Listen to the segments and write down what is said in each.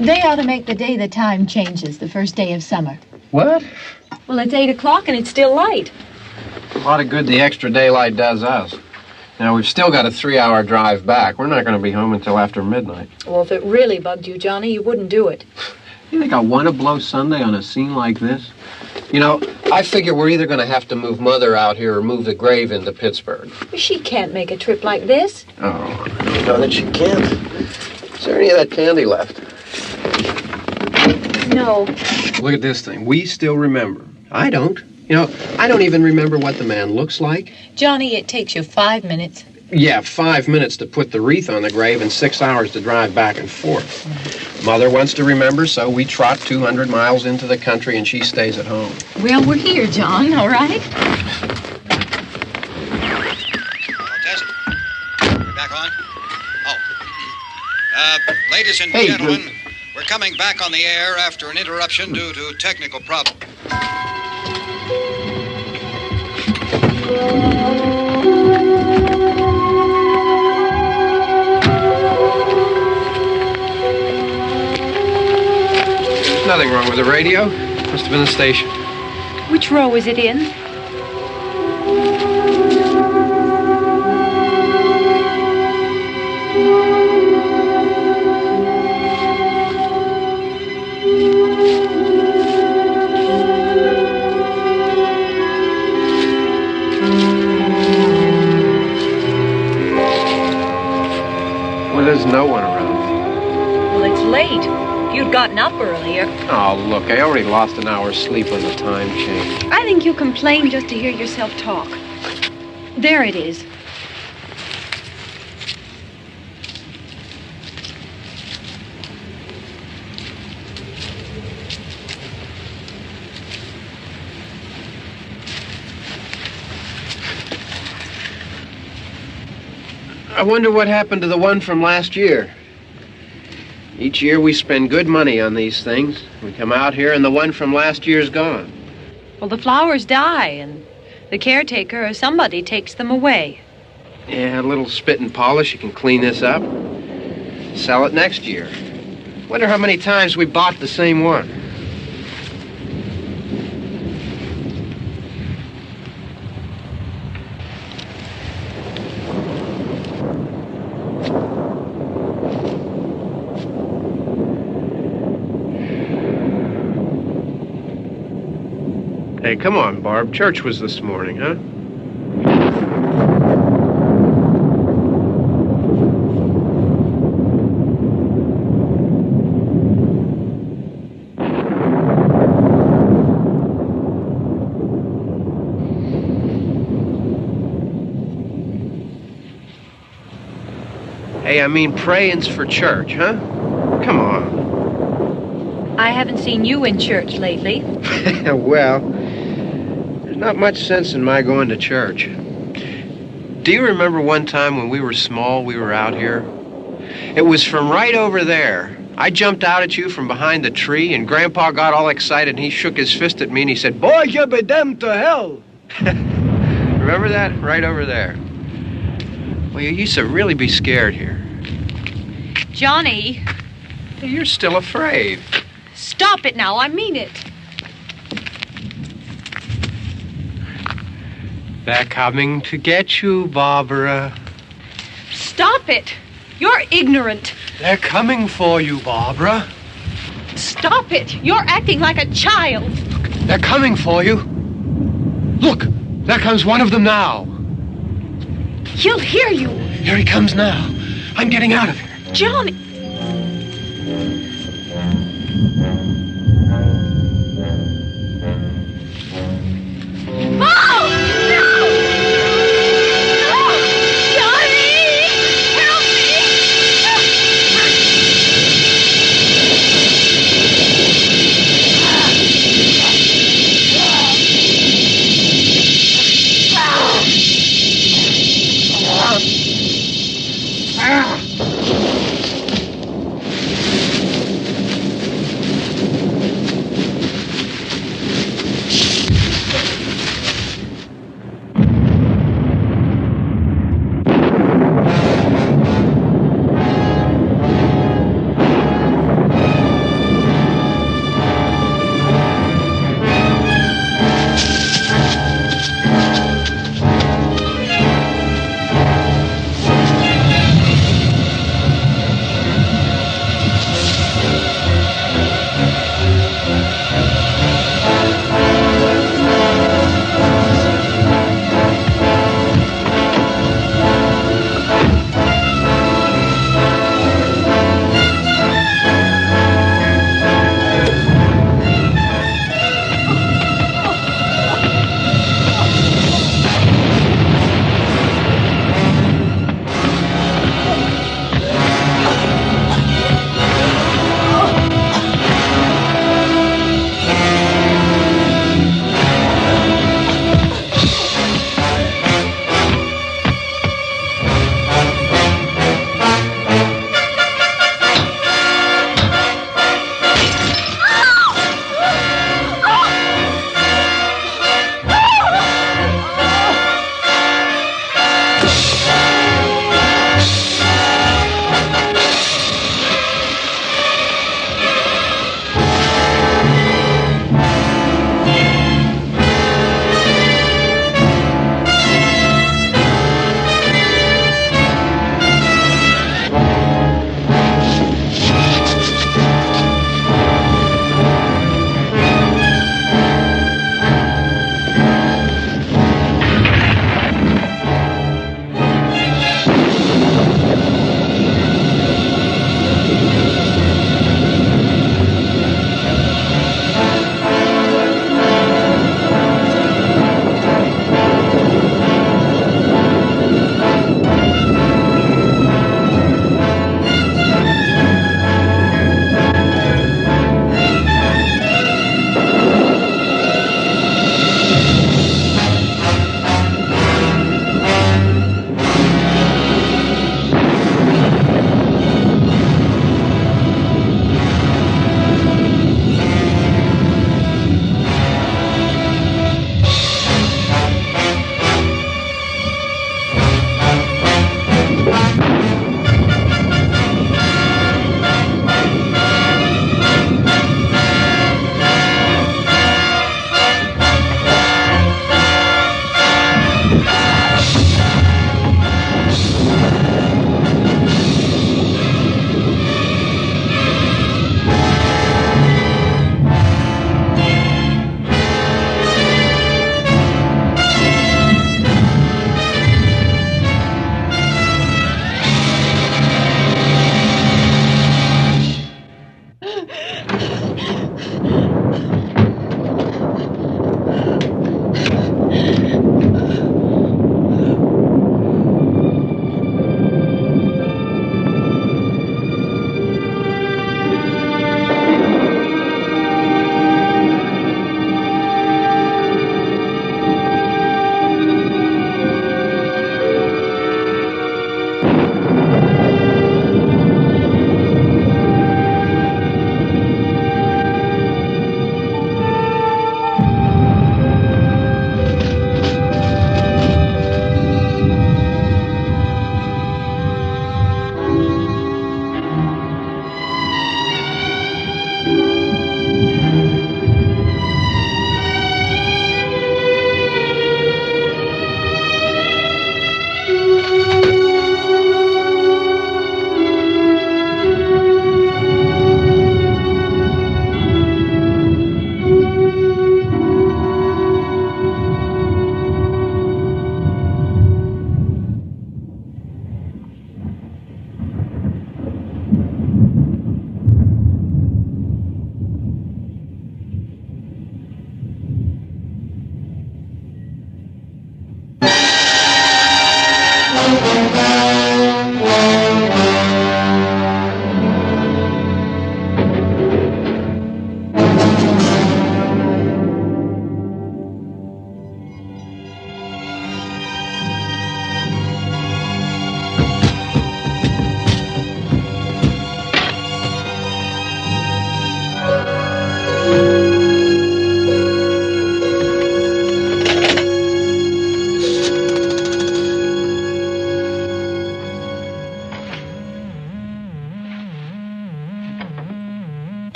They ought to make the day the time changes, the first day of summer. What? Well, it's 8 o'clock and it's still light. A lot of good the extra daylight does us. Now, we've still got a 3-hour drive back. We're not going to be home until after midnight. Well, if it really bugged you, Johnny, you wouldn't do it. You think I want to blow Sunday on a scene like this? You know, I figure we're either going to have to move Mother out here or move the grave into Pittsburgh. She can't make a trip like this. Oh, I don't know that she can't. Is there any of that candy left? No. Look at this thing. We still remember. I don't. You know, I don't even remember what the man looks like. Johnny, it takes you 5 minutes. Yeah, 5 minutes to put the wreath on the grave and 6 hours to drive back and forth. Mother wants to remember, so we trot 200 miles into the country and she stays at home. Well, we're here, John, all right? Test. We're back on? Oh. Ladies and gentlemen, we're coming back on the air after an interruption due to technical problem. Nothing wrong with the radio. Must have been the station. Which row is it in? Well, there's no one around. Well, it's late. If you'd gotten up earlier. Oh, look, I already lost an hour's sleep on the time change. I think you complain just to hear yourself talk. There it is. I wonder what happened to the one from last year. Each year we spend good money on these things. We come out here and the one from last year's gone. Well, the flowers die and the caretaker or somebody takes them away. Yeah, a little spit and polish, you can clean this up. Sell it next year. Wonder how many times we bought the same one. Hey, come on, Barb. Church was this morning, huh? Hey, I mean praying's for church, huh? Come on. I haven't seen you in church lately. Well, there's not much sense in my going to church. Do you remember one time when we were small, we were out here? It was from right over there. I jumped out at you from behind the tree, and Grandpa got all excited, and he shook his fist at me, and he said, "Boy, you be damned to hell." Remember that? Right over there. Well, you used to really be scared here. Johnny, You're still afraid. stop it now. I mean it. They're coming to get you, Barbara. Stop it. You're ignorant. They're coming for you, Barbara. Stop it. You're acting like a child. They're coming for you. Look, there comes one of them now. He'll hear you. Here he comes now. I'm getting out of here. Johnny. Oh! No! No! Johnny! Help me!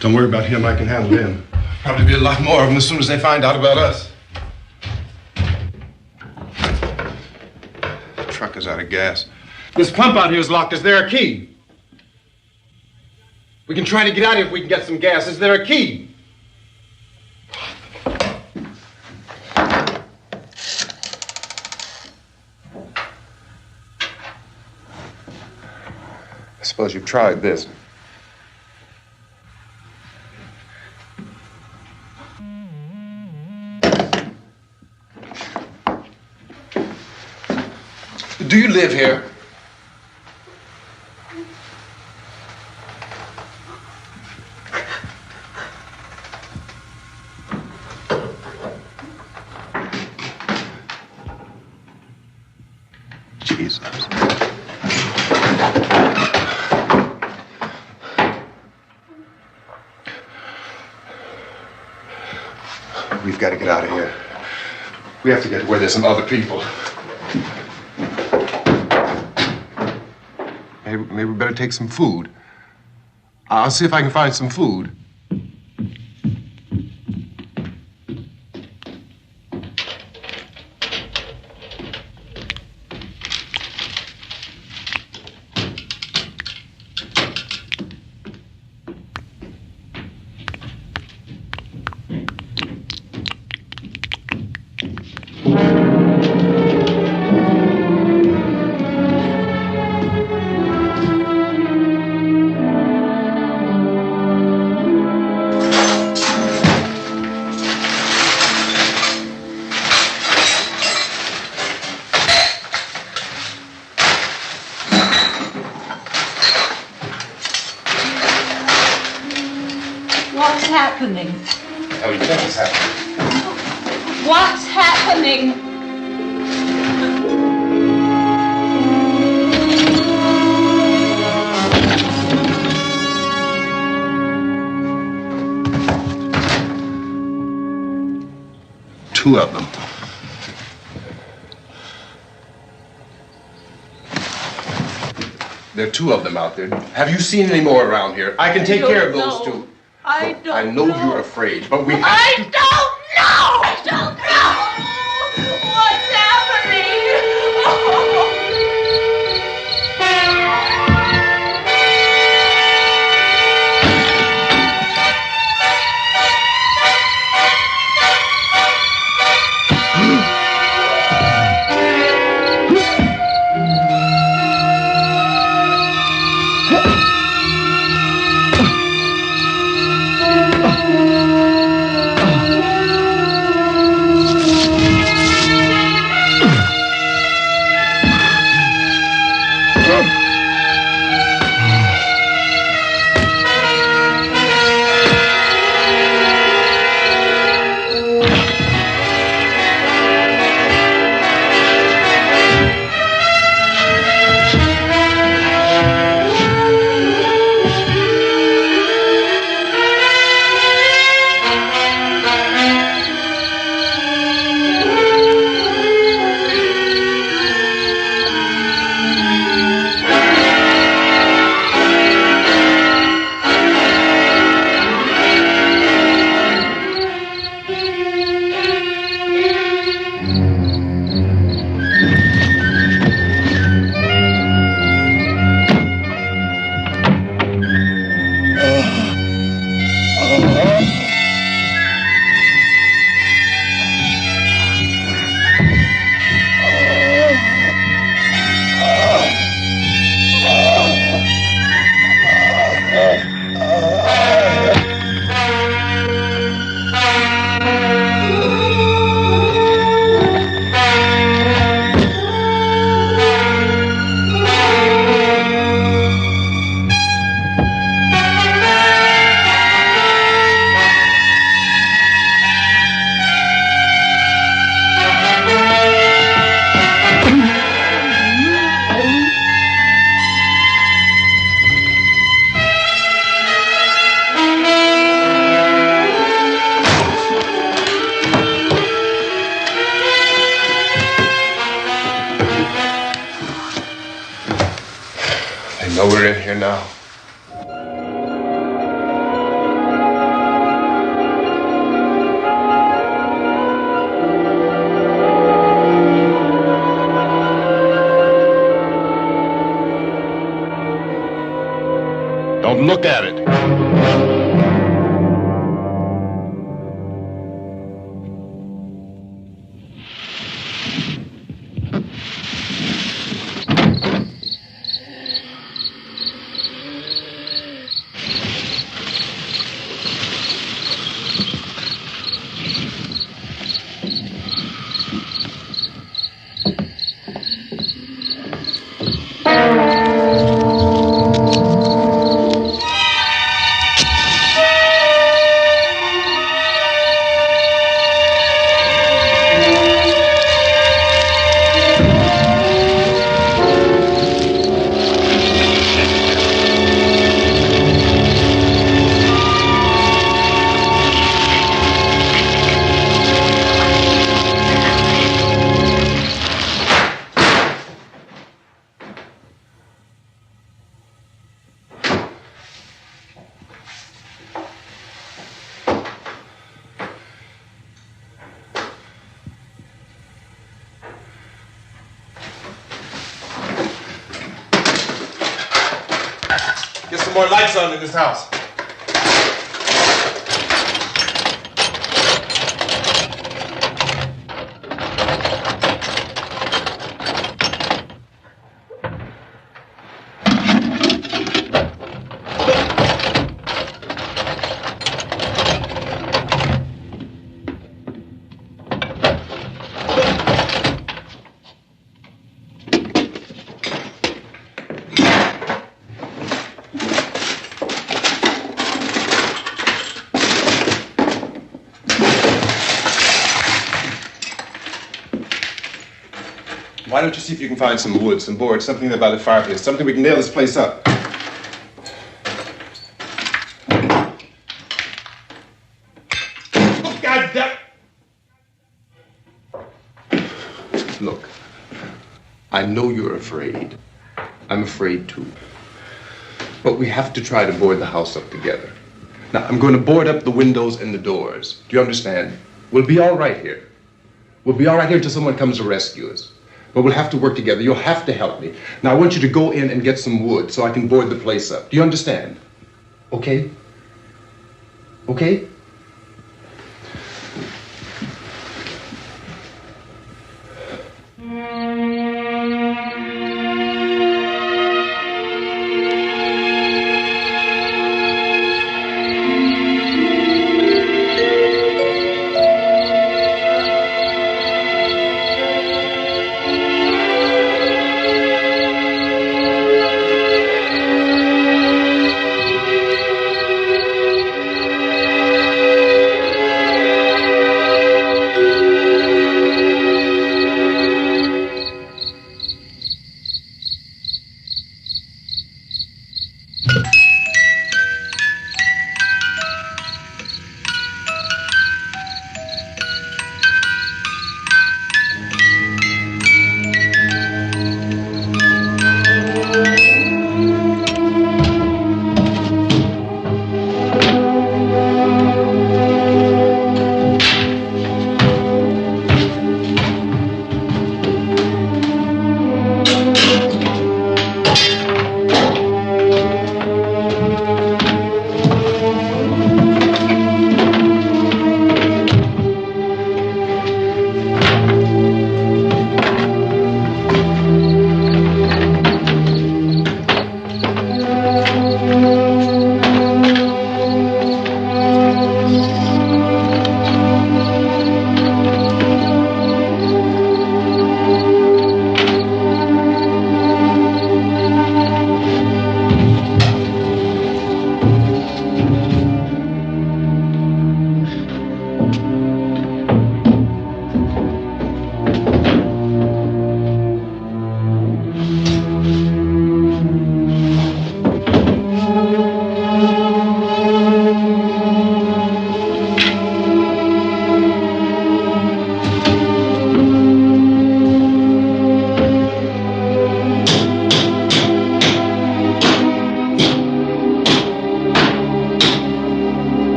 Don't worry about him. I can handle him. Probably be a lot more of them as soon as they find out about us. The truck is out of gas. This pump out here is locked. Is there a key? We can try to get out here if we can get some gas. Is there a key? I suppose you've tried this. Do you live here? Jesus. We've got to get out of here. We have to get where there's some other people. Maybe we better take some food. I'll see if I can find some food. What's happening? Oh, you think it's happening? What's happening? Two of them. There are two of them out there. Have you seen any more around here? I can take care of those two. I don't I know you're afraid, but we have to... I don't know! I don't know! What's I know we're in here now. look at it. Get some more lights on in this house. Why don't you see if you can find some wood, some boards, something there by the fireplace, something we can nail this place up. Oh, God damn! Look, I know you're afraid. I'm afraid too. But we have to try to board the house up together. Now, I'm going to board up the windows and the doors. Do you understand? We'll be all right here. We'll be all right here until someone comes to rescue us. But we'll have to work together. You'll have to help me. Now, I want you to go in and get some wood so I can board the place up. Do you understand? Okay? Okay?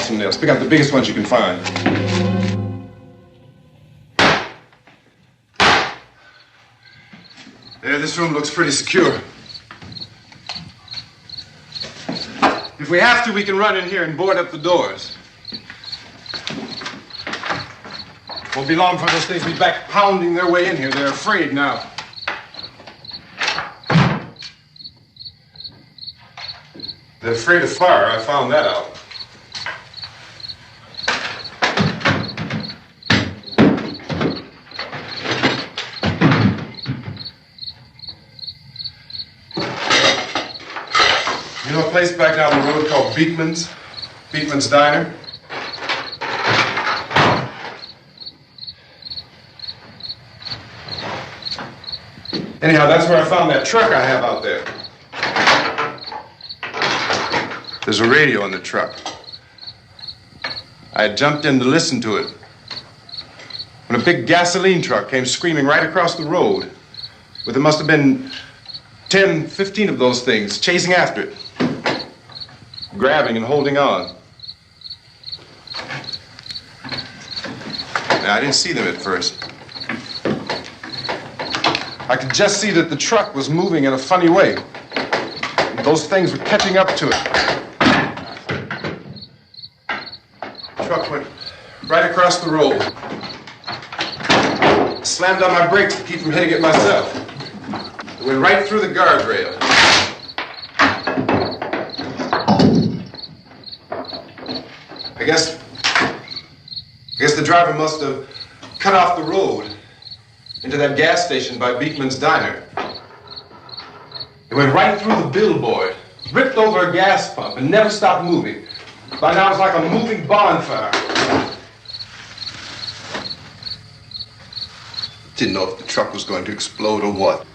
some nails. Pick out the biggest ones you can find. There, this room looks pretty secure. If we have to, we can run in here and board up the doors. Won't be long before those things will be back pounding their way in here. They're afraid now. They're afraid of fire. I found that out. You know a place back down the road called Beekman's? Beekman's Diner? Anyhow, that's where I found that truck I have out there. There's a radio in the truck. I had jumped in to listen to it when a big gasoline truck came screaming right across the road. Well, there must have been 10, 15 of those things chasing after it, grabbing and holding on. Now, I didn't see them at first. I could just see that the truck was moving in a funny way. Those things were catching up to it. The truck went right across the road. I slammed on my brakes to keep from hitting it myself. It went right through the guardrail. I guess the driver must have cut off the road into that gas station by Beekman's Diner. It went right through the billboard, ripped over a gas pump, and never stopped moving. By now, it's like a moving bonfire. Didn't know if the truck was going to explode or what.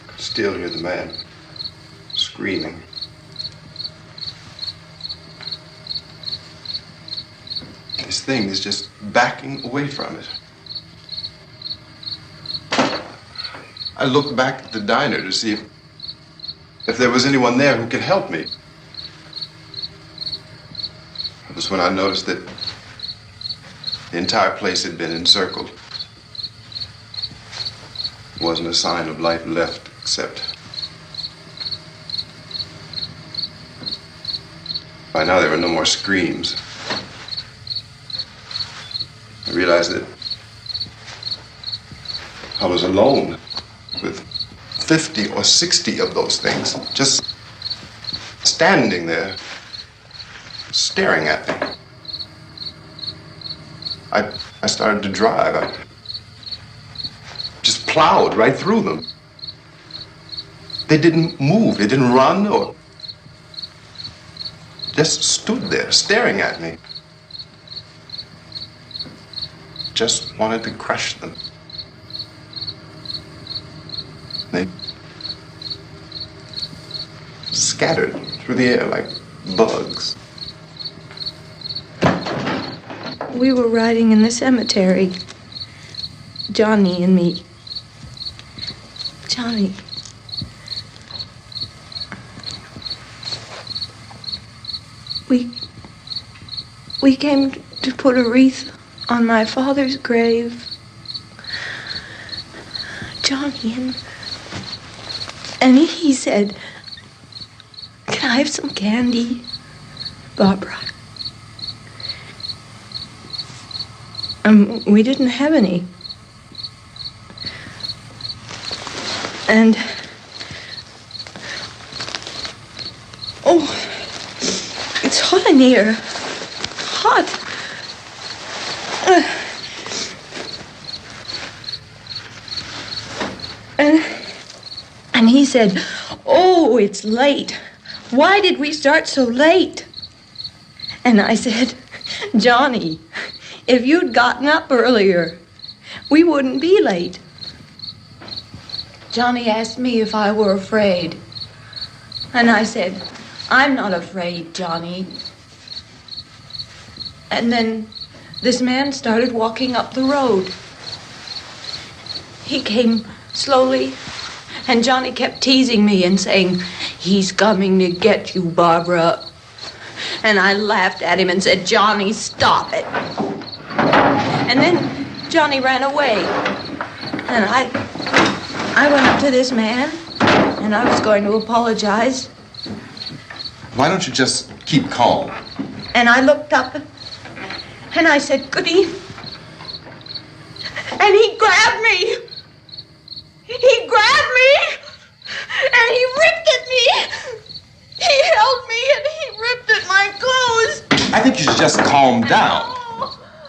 Could still hear the man screaming. This thing is just backing away from it. I looked back at the diner to see if there was anyone there who could help me. It was when I noticed that the entire place had been encircled. There wasn't a sign of life left except by now there were no more screams. I realized that I was alone with 50 or 60 of those things just standing there, staring at me. I started to drive. I just plowed right through them. They didn't move. They didn't run or just stood there staring at me. Just wanted to crush them. They scattered through the air like bugs. We were riding in the cemetery, Johnny and me. Johnny. We came to put a wreath on my father's grave. Johnny, and he said, "Can I have some candy, Barbara?" We didn't have any. And oh, it's hot in here. Hot. And he said, "Oh, it's late. Why did we start so late?" And I said, "Johnny, if you'd gotten up earlier, we wouldn't be late." Johnny asked me if I were afraid. And I said, "I'm not afraid, Johnny." And then this man started walking up the road. He came slowly And Johnny kept teasing me and saying, "He's coming to get you, Barbara." And I laughed at him and said, "Johnny, stop it." And then Johnny ran away. And I went up to this man, and I was going to apologize. Why don't you just keep calm? And I looked up, and I said, "Good evening." And he grabbed me. He grabbed me, and he ripped at me. He held me, and he ripped at my clothes. I think you should just calm down.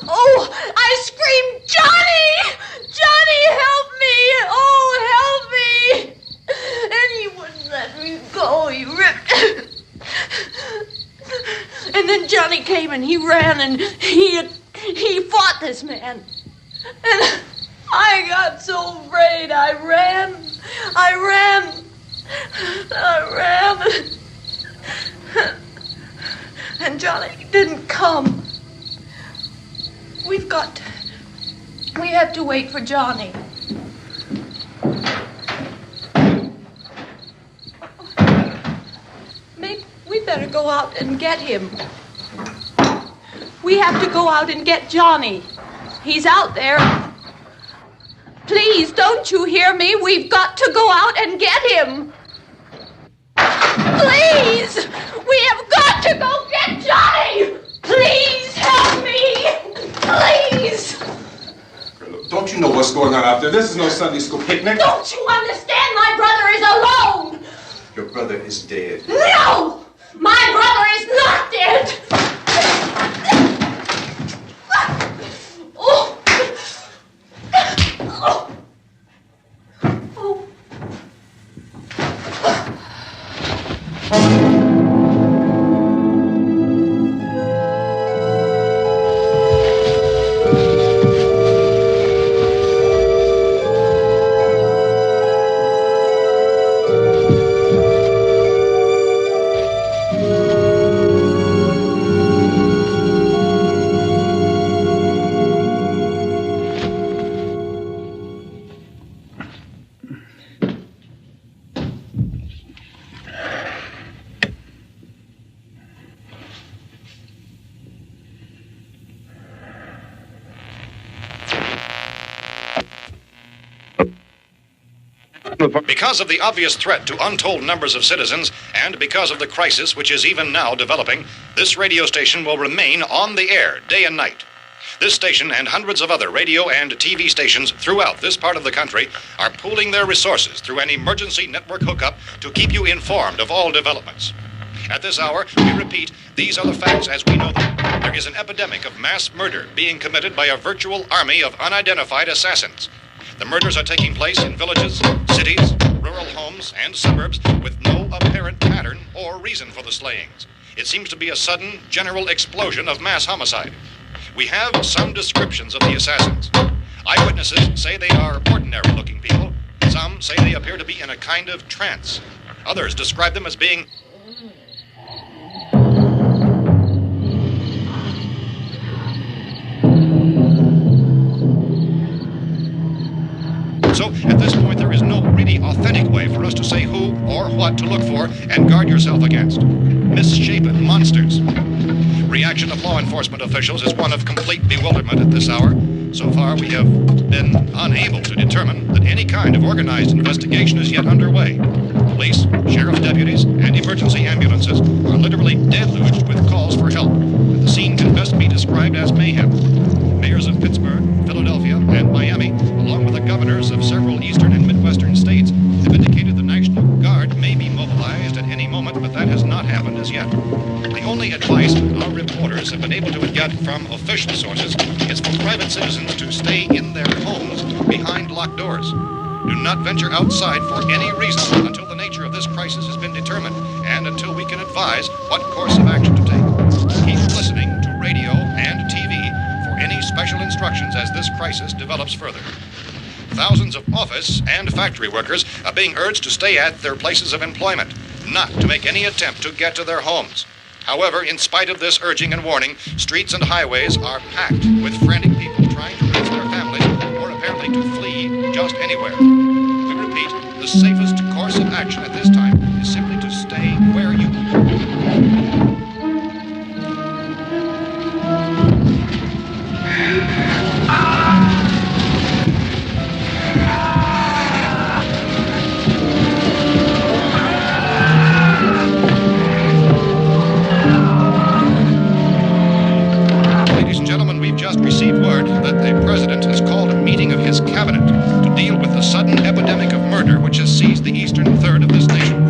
Oh, I screamed, "Johnny! Johnny, help me! Oh, help me!" And he wouldn't let me go. He ripped. And then Johnny came and he ran and he fought this man. And I got so afraid. I ran. And Johnny didn't come. We have to wait for Johnny. Maybe we better go out and get him. We have to go out and get Johnny. He's out there. Please, don't you hear me? We've got to go out and get him. Please! We have got to go get Johnny! Please help me! Please! Don't you know what's going on out there? This is no Sunday school picnic. Don't you understand? My brother is alone! Your brother is dead. No! My brother is not dead! Oh! Oh! Oh! Because of the obvious threat to untold numbers of citizens, and because of the crisis which is even now developing, this radio station will remain on the air day and night. This station and hundreds of other radio and TV stations throughout this part of the country are pooling their resources through an emergency network hookup to keep you informed of all developments. At this hour, we repeat, these are the facts as we know them. There is an epidemic of mass murder being committed by a virtual army of unidentified assassins. The murders are taking place in villages, cities, rural homes, and suburbs with no apparent pattern or reason for the slayings. It seems to be a sudden, general explosion of mass homicide. We have some descriptions of the assassins. Eyewitnesses say they are ordinary-looking people. Some say they appear to be in a kind of trance. Others describe them as being So, at this point, there is no really authentic way for us to say who or what to look for and guard yourself against. Misshapen monsters. Reaction of law enforcement officials is one of complete bewilderment at this hour. So far, we have been unable to determine that any kind of organized investigation is yet underway. Police, sheriff's deputies, and emergency ambulances are literally deluged with calls for help. The scene can best be described as mayhem. Mayors of Pittsburgh, Philadelphia, and Miami, along with the governors of several eastern and midwestern states, have indicated the National Guard may be mobilized at any moment, but that has not happened as yet. The only advice our reporters have been able to get from official sources is for private citizens to stay in their homes behind locked doors. Do not venture outside for any reason until the nature of this crisis has been determined and until we can advise what course of action to take. Keep listening to radio and TV for any special instructions as this crisis develops further. Thousands of office and factory workers are being urged to stay at their places of employment, not to make any attempt to get to their homes. However, in spite of this urging and warning, streets and highways are packed with frantic people trying to reach their families or apparently to flee just anywhere. We repeat, repeat, the safest course of action at this time is simply to stay where you received word that the president has called a meeting of his cabinet to deal with the sudden epidemic of murder which has seized the eastern third of this nation.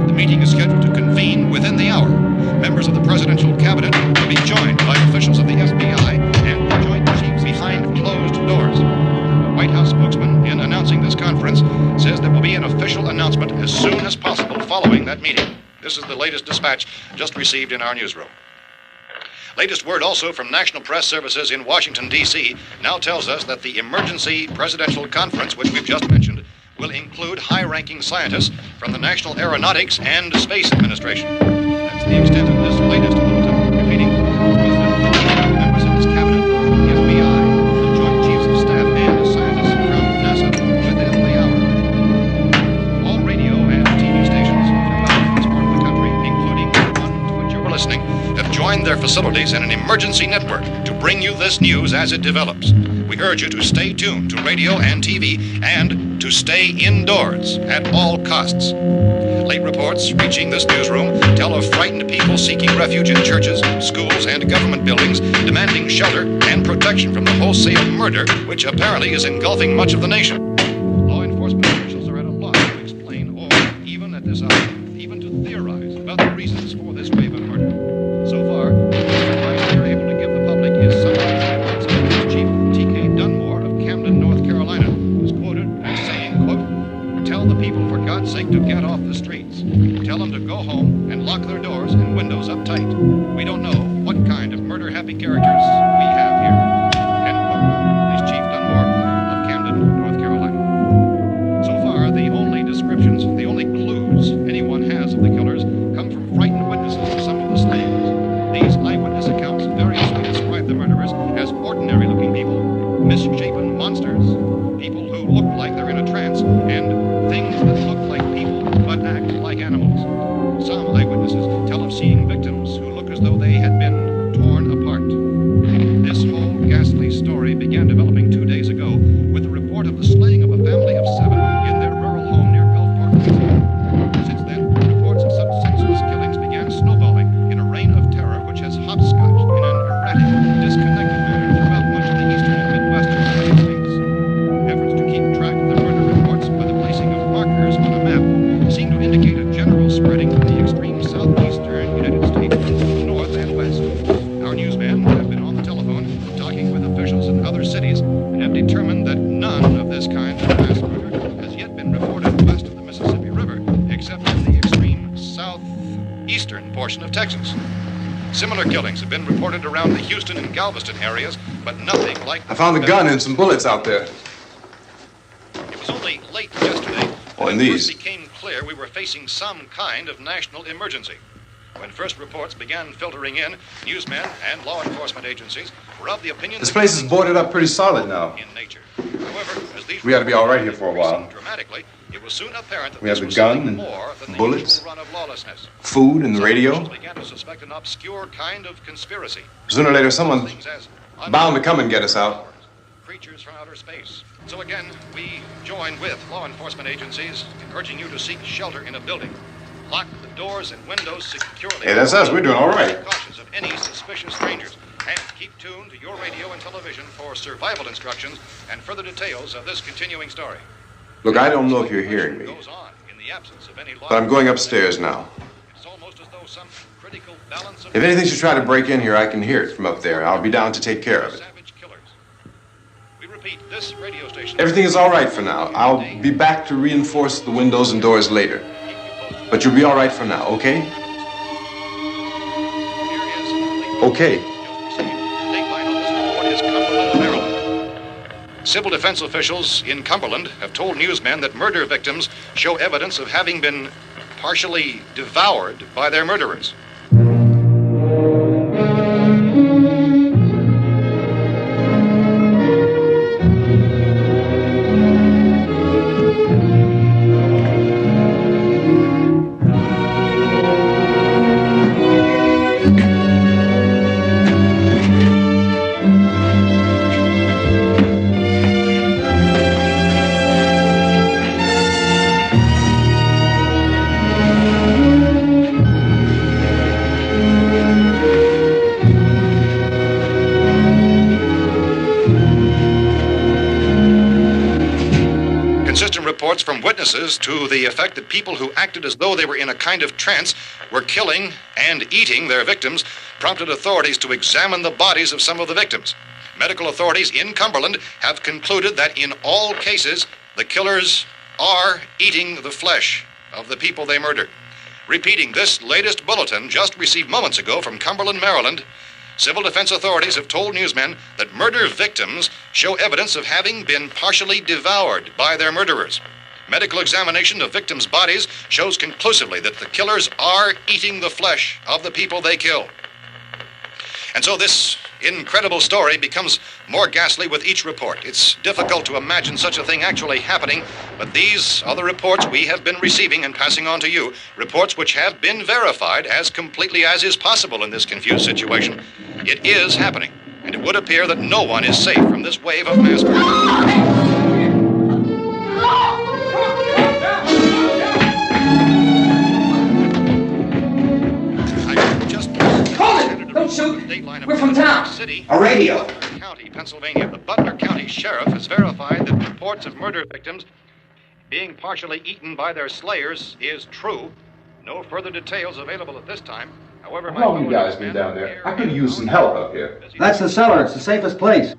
The meeting is scheduled to convene within the hour. Members of the presidential cabinet will be joined by officials of the FBI and the Joint Chiefs behind closed doors. The White House spokesman, in announcing this conference, says there will be an official announcement as soon as possible following that meeting. This is the latest dispatch just received in our newsroom. Latest word also from National Press Services in Washington, D.C. now tells us that the emergency presidential conference, which we've just mentioned, will include high-ranking scientists from the National Aeronautics and Space Administration. That's the extent of this latest bulletin. Repeating, members of his cabinet, the FBI, the Joint Chiefs of Staff, and scientists from NASA within the hour. All radio and TV stations throughout this part of the country, including the one to which you were listening, have joined their facilities in an emergency network to bring you this news as it develops. We urge you to stay tuned to radio and TV and to stay indoors at all costs. Late reports reaching this newsroom tell of frightened people seeking refuge in churches, schools, and government buildings, demanding shelter and protection from the wholesale murder which apparently is engulfing much of the nation. Law enforcement officials are at a loss to explain or, even at this hour, even to theorize about the reasons for this wave of murder. So far, the advice we are able to give the public is summarized by Police Chief T.K. Dunmore of Camden, North Carolina, who's quoted as saying, quote, "Tell the people, for God's sake, to get off the streets. Tell them to go home and lock their doors and windows up tight. We don't know what kind of murder-happy characters we have here." End quote. Police Chief Dunmore of Camden, North Carolina. So far, the only descriptions, the only clues anyone has of the killers come from frightened witnesses of some of the slayings. These eyewitness accounts variously describe the murderers as ordinary-looking people, misshapen monsters, people who look like they're in a trance, and things that look like people but act like animals. Some eyewitnesses tell of seeing victims who look as though they had been torn apart. This whole ghastly story began developing 2 days ago with the report of the slaying of a family of 7 in their rural home near Gulfport, Louisiana. Since then, reports of such senseless killings began snowballing in a reign of terror which has hopscotched in an erratic, disconnected manner throughout much of the eastern and midwestern United States. Efforts to keep track of the murder reports by the placing of markers on a map seem to indicate a general spreading from the extreme southeastern United States to the north and west. Our newsmen have been on the telephone talking with officials in other cities and have determined that none of this kind of mass murder has yet been reported west of the Mississippi River, except in the extreme southeastern portion of Texas. Similar killings have been reported around the Houston and Galveston areas, but nothing like... I found a gun and some bullets out there. It was only late yesterday Oh, and that it these. first became clear we were facing some kind of national emergency. When first reports began filtering in, newsmen and law enforcement agencies were of the opinion This that place is killings boarded up pretty solid now. in nature. However, as these We ought to be all right here for a while. increased dramatically, it was soon apparent that We have this the was gun something and more than the bullets. usual run of lawlessness. Food and the Some radio. officials began to suspect an obscure kind of conspiracy. Sooner or later, someone's Things as bound to come and get us out. creatures from outer space. So again, we join with law enforcement agencies, urging you to seek shelter in a building. Lock the doors and windows securely. Hey, that's us. We're doing all right. Cautious of any suspicious strangers. And keep tuned to your radio and television for survival instructions and further details of this continuing story. Look, I don't know if you're hearing me, Goes on in the absence of any law. but I'm going upstairs now. It's almost as though some critical balance of If anything should try to break in here, I can hear it from up there. I'll be down to take care of it. savage killers. We repeat, this radio station. Everything is all right for now. I'll be back to reinforce the windows and doors later. But you'll be all right for now, okay? Okay. Dateline on this report is Cumberland, Maryland. Civil defense officials in Cumberland have told newsmen that murder victims show evidence of having been partially devoured by their murderers. reports from witnesses to the effect that people who acted as though they were in a kind of trance were killing and eating their victims prompted authorities to examine the bodies of some of the victims. Medical authorities in Cumberland have concluded that in all cases, the killers are eating the flesh of the people they murdered. Repeating this latest bulletin just received moments ago from Cumberland, Maryland, civil defense authorities have told newsmen that murder victims show evidence of having been partially devoured by their murderers. Medical examination of victims' bodies shows conclusively that the killers are eating the flesh of the people they kill. And so this incredible story becomes more ghastly with each report. It's difficult to imagine such a thing actually happening, but these are the reports we have been receiving and passing on to you, reports which have been verified as completely as is possible in this confused situation. It is happening, and it would appear that no one is safe from this wave of mass murder. Don't shoot. We're from town. A radio. County, Pennsylvania. The Butler County Sheriff has verified that reports of murder victims being partially eaten by their slayers is true. No further details available at this time. However, how long you guys been down there? I could use some help up here. That's the cellar. It's the safest place.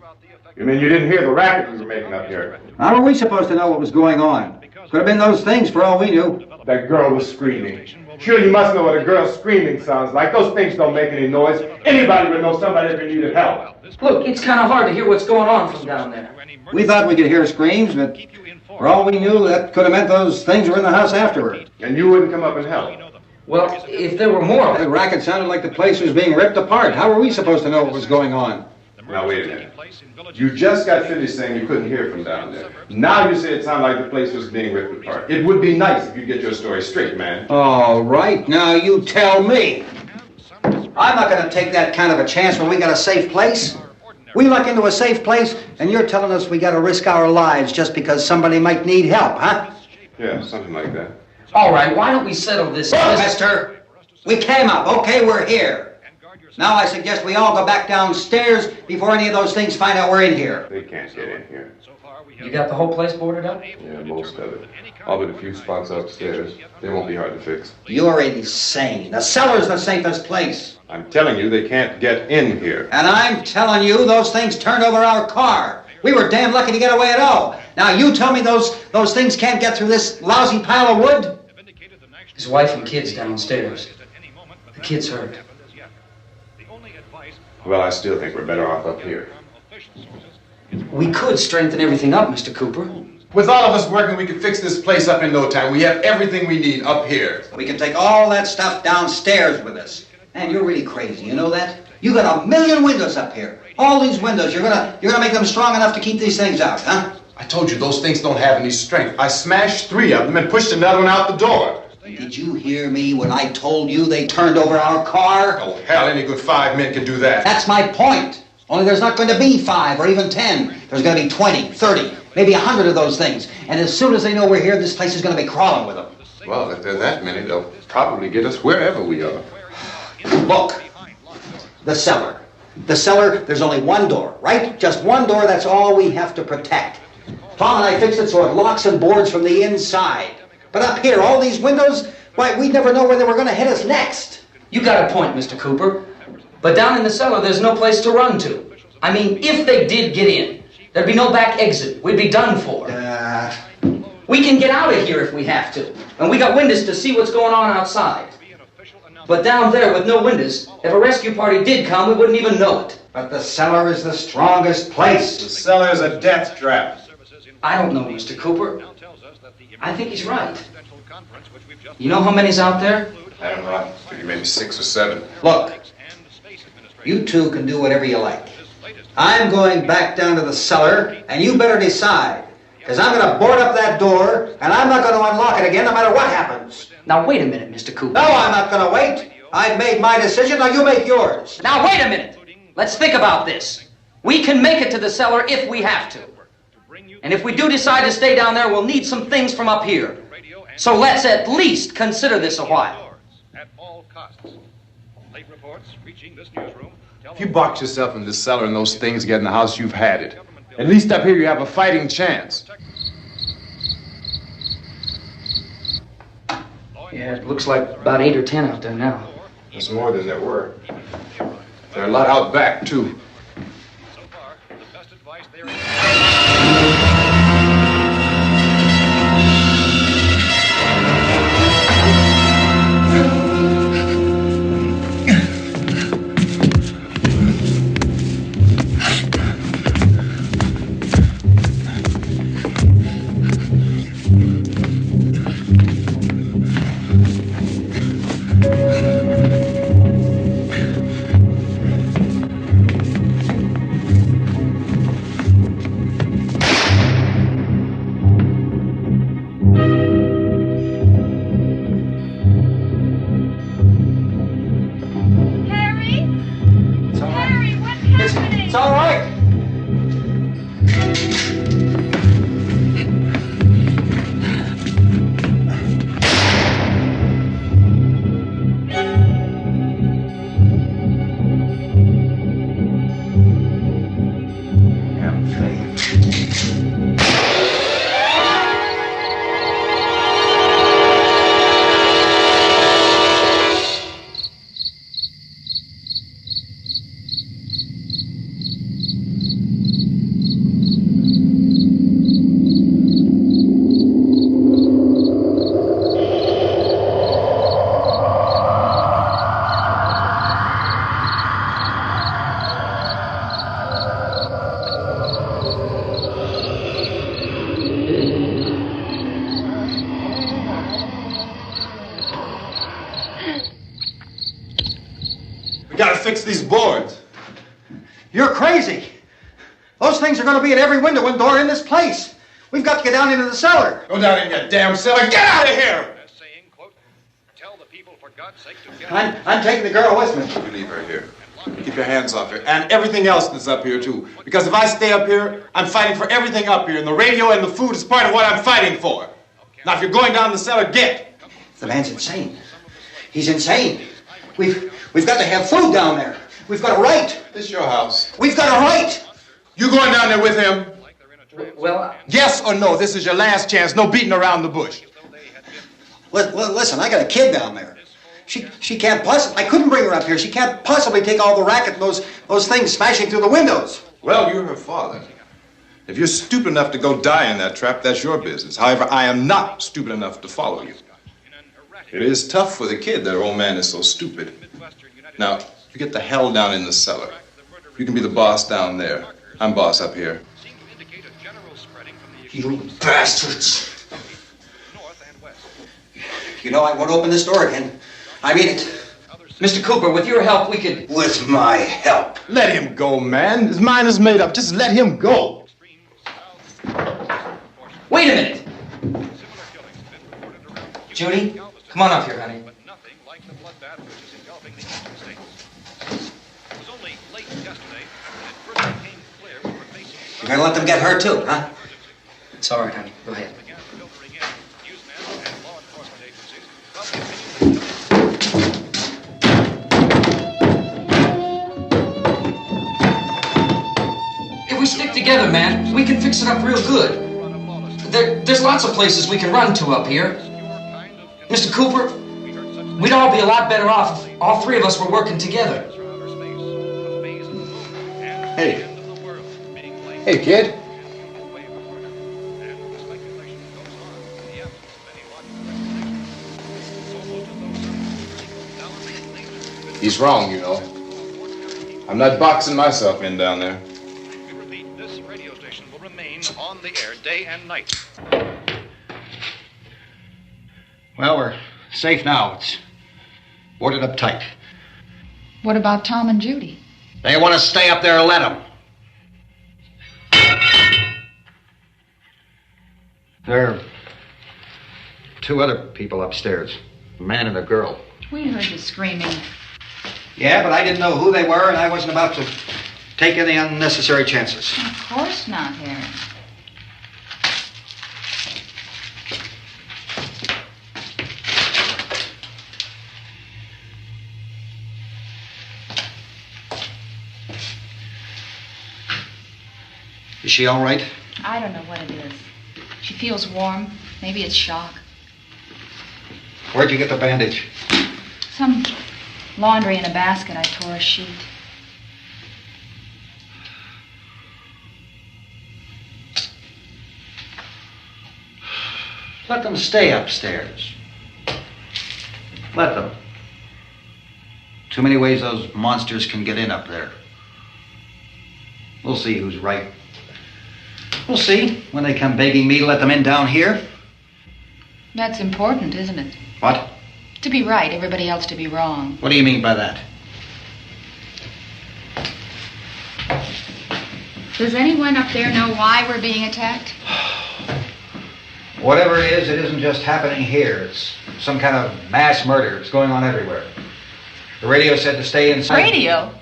You mean you didn't hear the racket we were making up here? How were we supposed to know what was going on? Could have been those things for all we knew. That girl was screaming. Sure, you must know what a girl screaming sounds like. Those things don't make any noise. Anybody would know somebody ever needed help. Look, it's kind of hard to hear what's going on from down there. We thought we could hear screams, but for all we knew, that could have meant those things were in the house afterward. And you wouldn't come up and help? Well, if there were more... The racket sounded like the place was being ripped apart. How were we supposed to know what was going on? Now, wait a minute. You just got finished saying you couldn't hear from down there. Now you say it sounded like the place was being ripped apart. It would be nice if you get your story straight, man. All right, now you tell me. I'm not going to take that kind of a chance when we got a safe place. We luck into a safe place, and you're telling us we got to risk our lives just because somebody might need help, huh? Yeah, something like that. All right, why don't we settle this? Look, mister, we came up. Okay, we're here. Now I suggest we all go back downstairs before any of those things find out we're in here. They can't get in here. You got the whole place boarded up? Yeah, most of it. All but a few spots upstairs. They won't be hard to fix. You're insane. The cellar's the safest place. I'm telling you, they can't get in here. And I'm telling you, those things turned over our car. We were damn lucky to get away at all. Now you tell me those things can't get through this lousy pile of wood? His wife and kids downstairs. The kid's hurt. Well, I still think we're better off up here. We could strengthen everything up, Mr. Cooper. With all of us working, we could fix this place up in no time. We have everything we need up here. We can take all that stuff downstairs with us. Man, you're really crazy, you know that? You got 1,000,000 windows up here. All these windows, you're gonna make them strong enough to keep these things out, huh? I told you those things don't have any strength. I smashed 3 of them and pushed another one out the door. Did you hear me when I told you they turned over our car? Oh, hell, any good 5 men could do that. That's my point. Only there's not going to be 5 or even 10. There's going to be 20, 30, maybe 100 of those things. And as soon as they know we're here, this place is going to be crawling with them. Well, if there are that many, they'll probably get us wherever we are. Look, the cellar. The cellar, there's only one door, right? Just one door, that's all we have to protect. Tom and I fixed it so it locks and boards from the inside. But up here, all these windows, why, we'd never know where they were going to hit us next. You got a point, Mr. Cooper. But down in the cellar, there's no place to run to. I mean, if they did get in, there'd be no back exit. We'd be done for. We can get out of here if we have to. And we got windows to see what's going on outside. But down there with no windows, if a rescue party did come, we wouldn't even know it. But the cellar is the strongest place. The cellar is a death trap. I don't know, Mr. Cooper. I think he's right. You know how many's out there? I don't know. Maybe 6 or 7. Look, you two can do whatever you like. I'm going back down to the cellar, and you better decide. Because I'm going to board up that door, and I'm not going to unlock it again no matter what happens. Now, wait a minute, Mr. Cooper. No, I'm not going to wait. I've made my decision, now you make yours. Now, wait a minute. Let's think about this. We can make it to the cellar if we have to. And if we do decide to stay down there, we'll need some things from up here. So let's at least consider this a while. If you box yourself in this cellar and those things get in the house, you've had it. At least up here you have a fighting chance. Yeah, it looks like about 8 or 10 out there now. There's more than there were. There are a lot out back, too. So far, the best advice there It's all right. We gotta fix these boards. You're crazy. Those things are going to be at every window and door in this place. We've got to get down into the cellar. Go down in your damn cellar. Get out of here! saying, quote, tell the people for God's sake to get I'm taking the girl with me. You leave her here. Keep your hands off her. And everything else that's up here, too. Because if I stay up here, I'm fighting for everything up here. And the radio and the food is part of what I'm fighting for. Now, if you're going down the cellar, get. The man's insane. He's insane. We've got to have food down there. We've got a right. This is your house. We've got a right. You going down there with him? Well, Yes or no? This is your last chance. No beating around the bush. Listen, I got a kid down there. She can't possibly. I couldn't bring her up here. She can't possibly take all the racket and those things smashing through the windows. Well, you're her father. If you're stupid enough to go die in that trap, that's your business. However, I am not stupid enough to follow you. It is tough for the kid that her old man is so stupid. Now, you get the hell down in the cellar. You can be the boss down there. I'm boss up here. You bastards. You know I won't open this door again. I mean it. Mr. Cooper, with your help, we could... With my help. Let him go, man. His mind is made up. Just let him go. Wait a minute. Judy, come on up here, honey. You're gonna let them get hurt too, huh? It's all right, honey. Go ahead. If we stick together, man, we can fix it up real good. There's lots of places we can run to up here. Mr. Cooper, we'd all be a lot better off if all three of us were working together. Hey. Hey, kid. He's wrong, you know. I'm not boxing myself in down there. We repeat, this radio station will remain on the air day and night. Well, we're safe now. It's boarded up tight. What about Tom and Judy? They want to stay up there and let them. There are two other people upstairs, a man and a girl. We heard you screaming. Yeah, but I didn't know who they were, and I wasn't about to take any unnecessary chances. Of course not, Harry. Is she all right? I don't know what it is. She feels warm. Maybe it's shock. Where'd you get the bandage? Some laundry in a basket. I tore a sheet. Let them stay upstairs. Let them. Too many ways those monsters can get in up there. We'll see who's right. We'll see when they come begging me to let them in down here. That's important, isn't it? What? To be right, everybody else to be wrong. What do you mean by that? Does anyone up there know why we're being attacked? Whatever it isn't just happening here. It's some kind of mass murder. It's going on everywhere. The radio said to stay inside. Radio?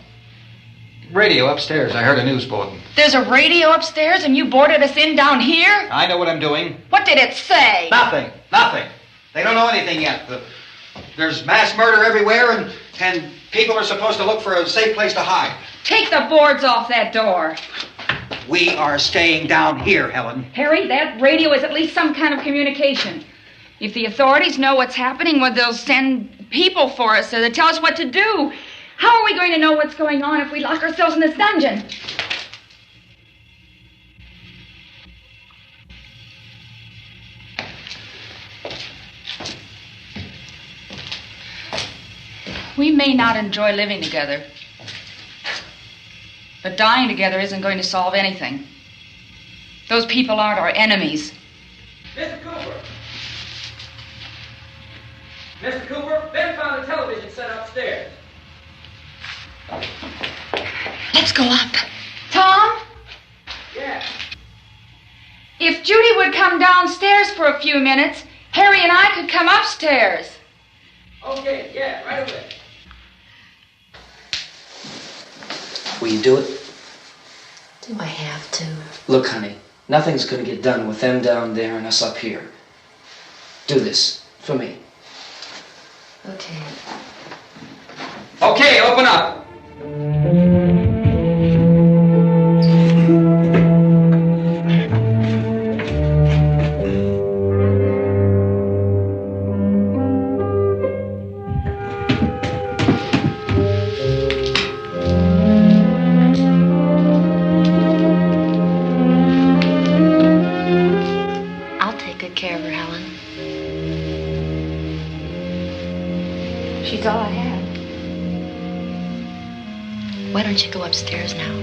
Radio upstairs. I heard a news bulletin. There's a radio upstairs and you boarded us in down here? I know what I'm doing. What did it say? Nothing. They don't know anything yet. There's mass murder everywhere and people are supposed to look for a safe place to hide. Take the boards off that door. We are staying down here, Helen. Harry, that radio is at least some kind of communication. If the authorities know what's happening, well, they'll send people for us to tell us what to do. How are we going to know what's going on if we lock ourselves in this dungeon? We may not enjoy living together, but dying together isn't going to solve anything. Those people aren't our enemies. Mr. Cooper! Mr. Cooper, Ben found a television set upstairs. Let's go up. Tom? Yeah. If Judy would come downstairs for a few minutes, Harry and I could come upstairs. Okay, yeah, right away. Will you do it? Do I have to? Look, honey, nothing's gonna get done with them down there and us up here. Do this for me. Okay. Okay, open up. I'll take good care of her, Helen. She's all I have. Why don't you go upstairs now?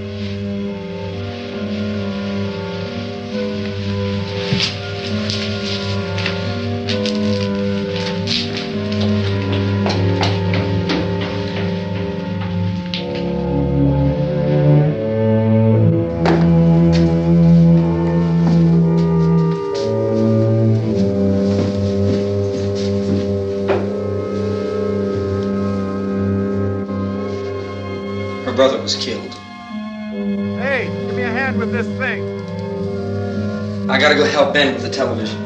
Her brother was killed. Hey, give me a hand with this thing. I gotta go help Ben with the television.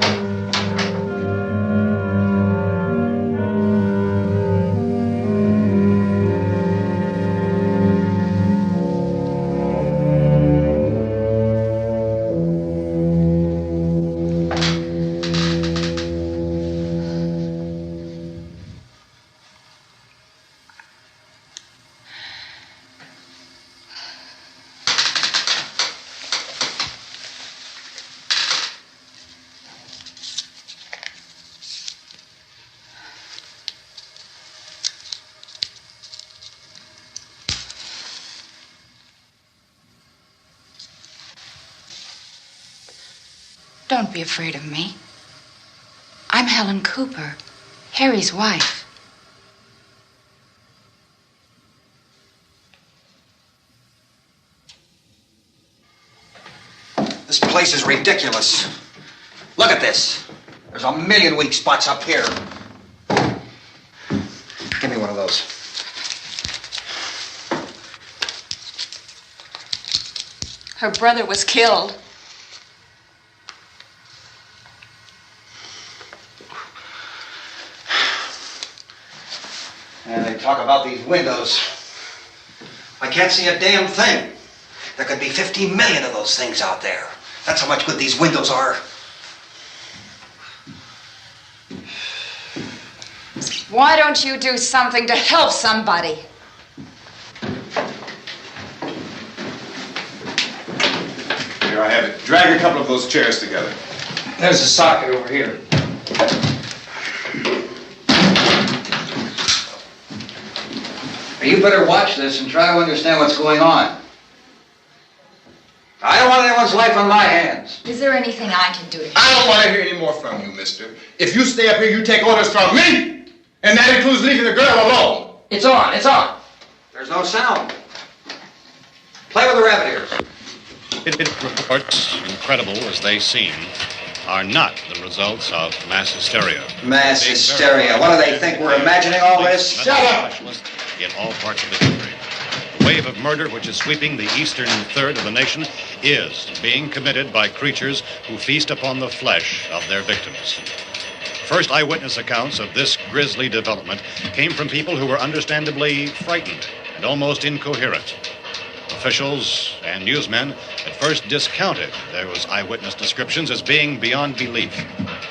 Don't be afraid of me. I'm Helen Cooper, Harry's wife. This place is ridiculous. Look at this. There's a million weak spots up here. Give me one of those. Her brother was killed. And they talk about these windows. I can't see a damn thing. There could be 50 million of those things out there. That's how much good these windows are. Why don't you do something to help somebody? Here I have it. Drag a couple of those chairs together. There's a socket over here. You better watch this and try to understand what's going on. I don't want anyone's life on my hands. Is there anything I can do to help? I don't want to hear any more from you, mister. If you stay up here, you take orders from me. And that includes leaving the girl alone. It's on, it's on. There's no sound. Play with the rabbit ears. Reports, incredible as they seem, are not the results of mass hysteria. Mass hysteria. What do they think? We're imagining all this? Shut up! In all parts of the country. The wave of murder which is sweeping the eastern third of the nation is being committed by creatures who feast upon the flesh of their victims. First eyewitness accounts of this grisly development came from people who were understandably frightened and almost incoherent. Officials and newsmen at first discounted those eyewitness descriptions as being beyond belief.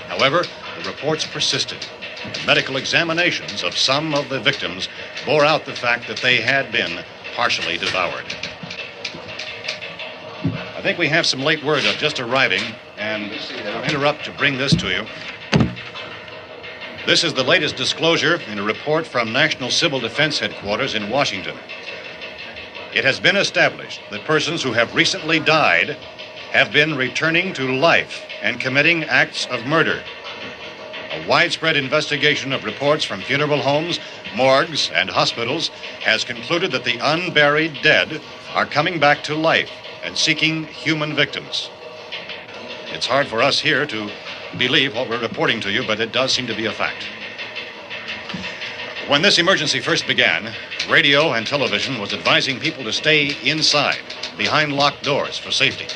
However, the reports persisted. The medical examinations of some of the victims bore out the fact that they had been partially devoured. I think we have some late word just arriving, and I'll interrupt to bring this to you. This is the latest disclosure in a report from National Civil Defense Headquarters in Washington. It has been established that persons who have recently died have been returning to life and committing acts of murder. A widespread investigation of reports from funeral homes, morgues, and hospitals has concluded that the unburied dead are coming back to life and seeking human victims. It's hard for us here to believe what we're reporting to you, but it does seem to be a fact. When this emergency first began, radio and television was advising people to stay inside, behind locked doors for safety.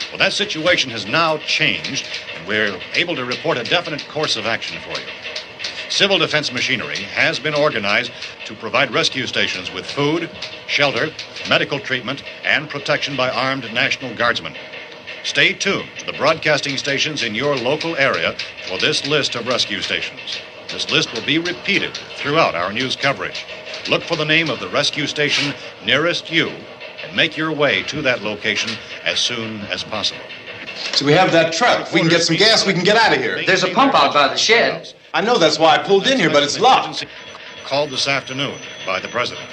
Well, that situation has now changed, and we're able to report a definite course of action for you. Civil defense machinery has been organized to provide rescue stations with food, shelter, medical treatment, and protection by armed National Guardsmen. Stay tuned to the broadcasting stations in your local area for this list of rescue stations. This list will be repeated throughout our news coverage. Look for the name of the rescue station nearest you and make your way to that location as soon as possible. So we have that truck. If we can get some gas, we can get out of here. There's a pump out by the shed. I know, that's why I pulled in here, but it's locked. Called this afternoon by the President.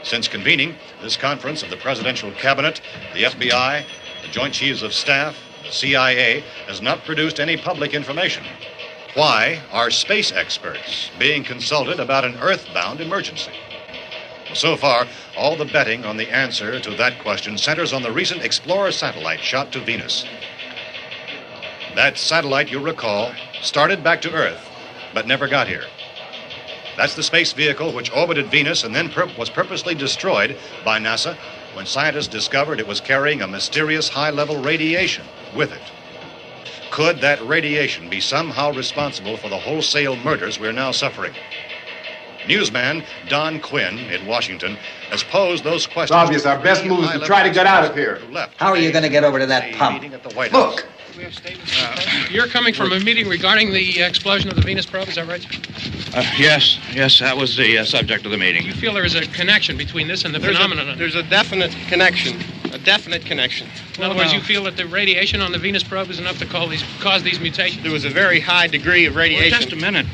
Since convening this conference of the Presidential Cabinet, the FBI, the Joint Chiefs of Staff, the CIA has not produced any public information. Why are space experts being consulted about an earthbound emergency? So far, all the betting on the answer to that question centers on the recent Explorer satellite shot to Venus. That satellite, you'll recall, started back to Earth, but never got here. That's the space vehicle which orbited Venus and then was purposely destroyed by NASA when scientists discovered it was carrying a mysterious high-level radiation with it. Could that radiation be somehow responsible for the wholesale murders we're now suffering? Newsman Don Quinn in Washington has posed those questions. It's obvious our best move is to try to get out of here. How are you going to get over to that pump? Look! You're coming from a meeting regarding the explosion of the Venus probe, is that right? Yes, that was the subject of the meeting. You feel there is a connection between this and the phenomenon? There's a definite connection. In other words, you feel that the radiation on the Venus probe is enough to cause these mutations? There was a very high degree of radiation. Well, just a minute.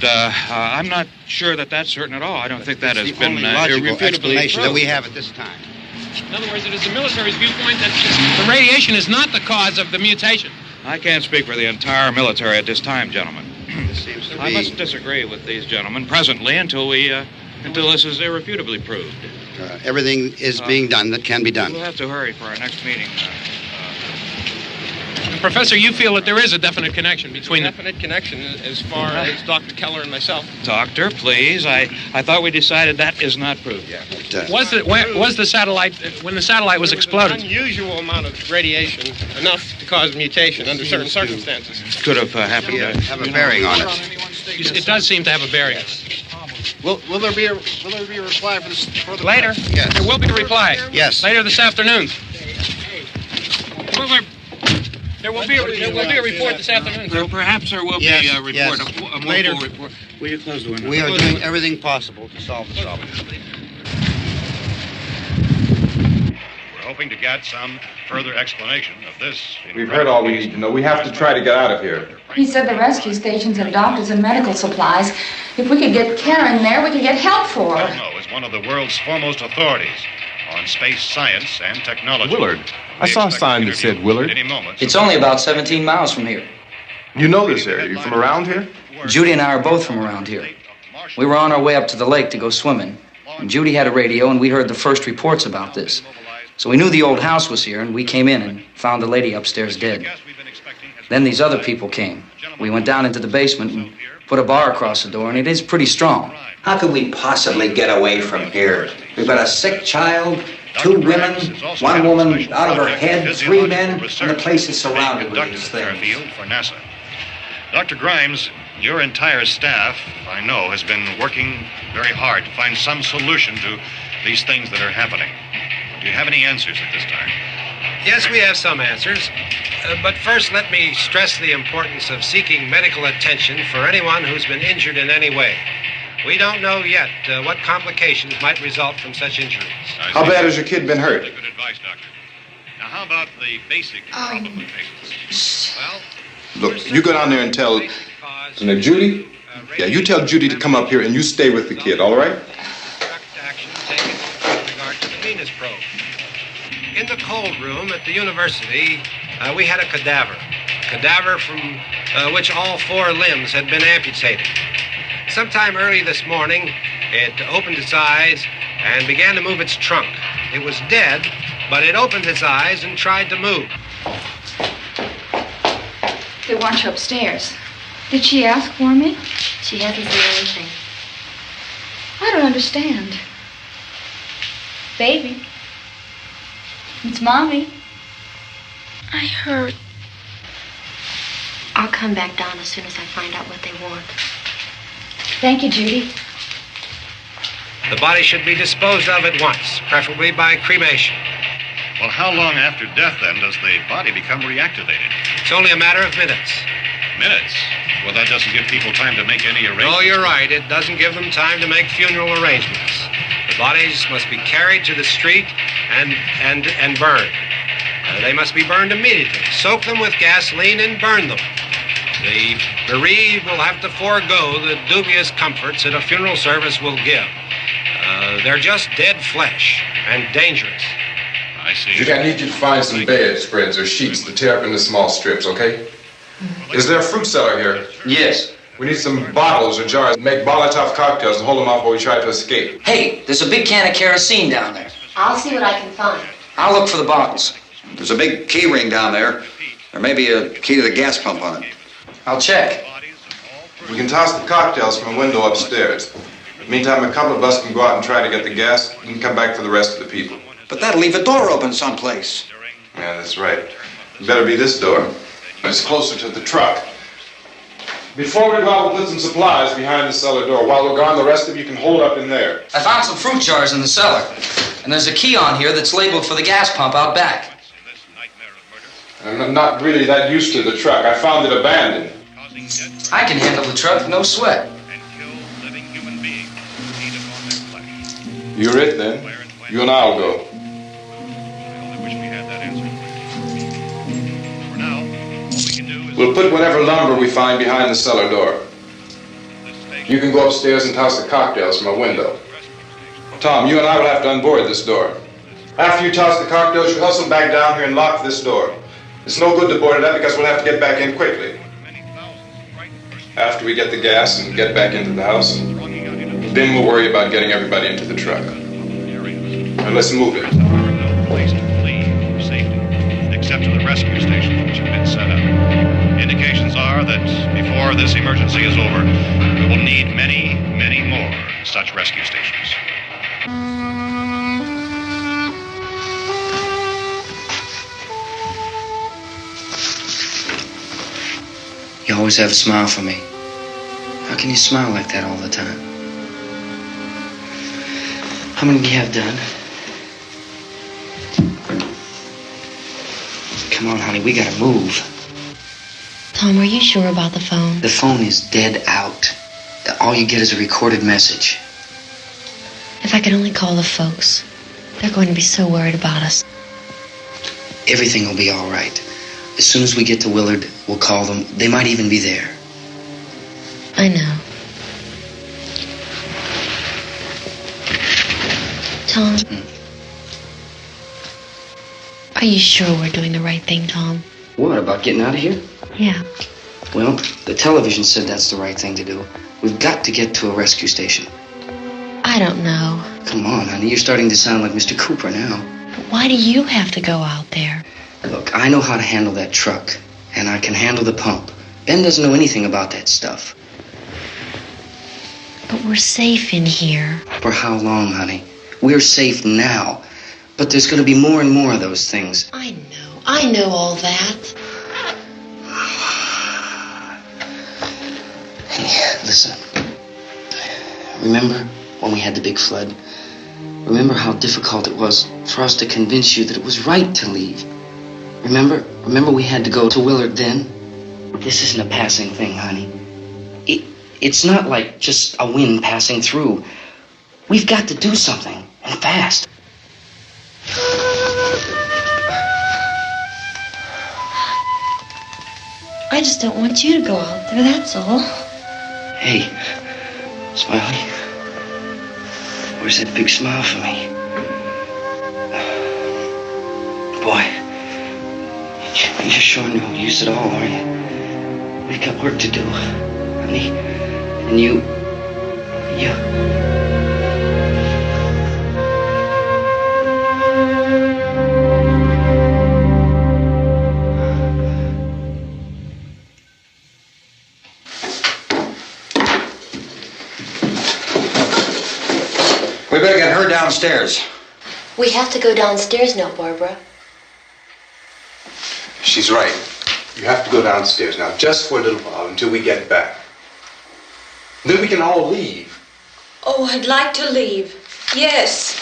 I'm not sure that that's certain at all. I don't think that has been logical explanation that we proved. have at this time. In other words, it is the military's viewpoint that the radiation is not the cause of the mutation. I can't speak for the entire military at this time, gentlemen. This seems to be... I must disagree with these gentlemen presently until this is irrefutably proved. Everything is being done that can be done. We'll have to hurry for our next meeting. Professor, you feel that there is a definite connection between them? Definite connection as far as Dr. Keller and myself. Doctor, please. I thought we decided that is not proved yet. Was the satellite, when the satellite was exploded? An unusual amount of radiation, enough to cause mutation under certain circumstances. Could have happened. Have a bearing on it. It does seem to have a bearing. Will there be a reply for the later? Yes. There will be a reply. Yes. Later this afternoon. There will be a report this afternoon. Perhaps there will be a report, a full report. Will you close the window? We are doing everything possible to solve the problem. We're hoping to get some further explanation of this. We've heard all we need to know. We have to try to get out of here. He said the rescue stations have doctors and medical supplies. If we could get care in there, we could get help for her. Cosmo is one of the world's foremost authorities on space science and technology. Willard. I saw a sign that said Willard. Any moment. It's only about 17 miles from here. You know this area. You from around here? Judy and I are both from around here. We were on our way up to the lake to go swimming, and Judy had a radio, and we heard the first reports about this. So we knew the old house was here, and we came in and found the lady upstairs dead. Then these other people came. We went down into the basement and put a bar across the door, and it is pretty strong. How could we possibly get away from here? We've got a sick child, 2 women, 1 woman out of her head, 3 men, and the place is surrounded with these things. For NASA. Dr. Grimes, your entire staff, I know, has been working very hard to find some solution to these things that are happening. Do you have any answers at this time? Yes, we have some answers. But first, let me stress the importance of seeking medical attention for anyone who's been injured in any way. We don't know yet what complications might result from such injuries. How bad has your kid been hurt? Good advice, Doctor. Now, how about the basic complications? Well, Look, you go down there and tell... Now, Judy? Yeah, you tell Judy to come up here and you stay with the kid, all right? action taken with regard to the Venus probe. In the cold room at the university, we had a cadaver from which all 4 limbs had been amputated. Sometime early this morning, it opened its eyes and began to move its trunk. It was dead, but it opened its eyes and tried to move. They want you upstairs. Did she ask for me? She hasn't said anything. I don't understand. Baby. It's Mommy. I heard. I'll come back down as soon as I find out what they want. Thank you, Judy. The body should be disposed of at once, preferably by cremation. Well, how long after death, then, does the body become reactivated? It's only a matter of minutes. Minutes? Well, that doesn't give people time to make any arrangements. Oh, you're right. It doesn't give them time to make funeral arrangements. The bodies must be carried to the street and burned. They must be burned immediately. Soak them with gasoline and burn them. The bereaved will have to forego the dubious comforts that a funeral service will give. They're just dead flesh and dangerous. I see. Judy, I need you to find some bedspreads or sheets to tear up into small strips, okay? Is there a fruit cellar here? Yes. We need some bottles or jars to make Molotov cocktails and hold them off while we try to escape. Hey, there's a big can of kerosene down there. I'll see what I can find. I'll look for the bottles. There's a big key ring down there. There may be a key to the gas pump on it. I'll check. We can toss the cocktails from a window upstairs. Meantime, a couple of us can go out and try to get the gas and come back for the rest of the people. But that'll leave a door open someplace. Yeah, that's right. It better be this door. It's closer to the truck. Before we go out, we'll put some supplies behind the cellar door. While we're gone, the rest of you can hold up in there. I found some fruit jars in the cellar. And there's a key on here that's labeled for the gas pump out back. I'm not really that used to the truck. I found it abandoned. I can handle the truck, no sweat. You're it, then. You and I'll go. We'll put whatever lumber we find behind the cellar door. You can go upstairs and toss the cocktails from a window. Tom, you and I will have to unboard this door. After you toss the cocktails, you hustle back down here and lock this door. It's no good to board it up because we'll have to get back in quickly. After we get the gas and get back into the house, then we'll worry about getting everybody into the truck. Now let's move it. No place to flee for safety, except to the rescue stations which have been set up. Indications are that before this emergency is over, we will need many, many more such rescue stations. You always have a smile for me. How can you smile like that all the time? How many do you have done? Come on, honey, we gotta move. Tom, are you sure about the phone? The phone is dead out. all you get is a recorded message. If I could only call the folks. They're going to be so worried about us. Everything will be all right. As soon as we get to Willard, we'll call them. They might even be there. I know. Tom? Are you sure we're doing the right thing, Tom? What, about getting out of here? Yeah. Well, the television said that's the right thing to do. We've got to get to a rescue station. I don't know. Come on, honey. You're starting to sound like Mr. Cooper now. But why do you have to go out there? Look, I know how to handle that truck, and I can handle the pump. Ben doesn't know anything about that stuff. But we're safe in here. For how long, honey? We're safe now. But there's going to be more and more of those things. I know all that. Hey, listen. Remember when we had the big flood? Remember how difficult it was for us to convince you that it was right to leave? Remember we had to go to Willard then? This isn't a passing thing, honey. It's not like just a wind passing through. We've got to do something, and fast. I just don't want you to go out there, that's all. Hey, Smiley. Where's that big smile for me? Boy, you're sure no use at all, are you? We've got work to do, honey. And you... We better get her downstairs. We have to go downstairs now, Barbara. She's right. You have to go downstairs now, just for a little while, until we get back. Then we can all leave. Oh, I'd like to leave. Yes.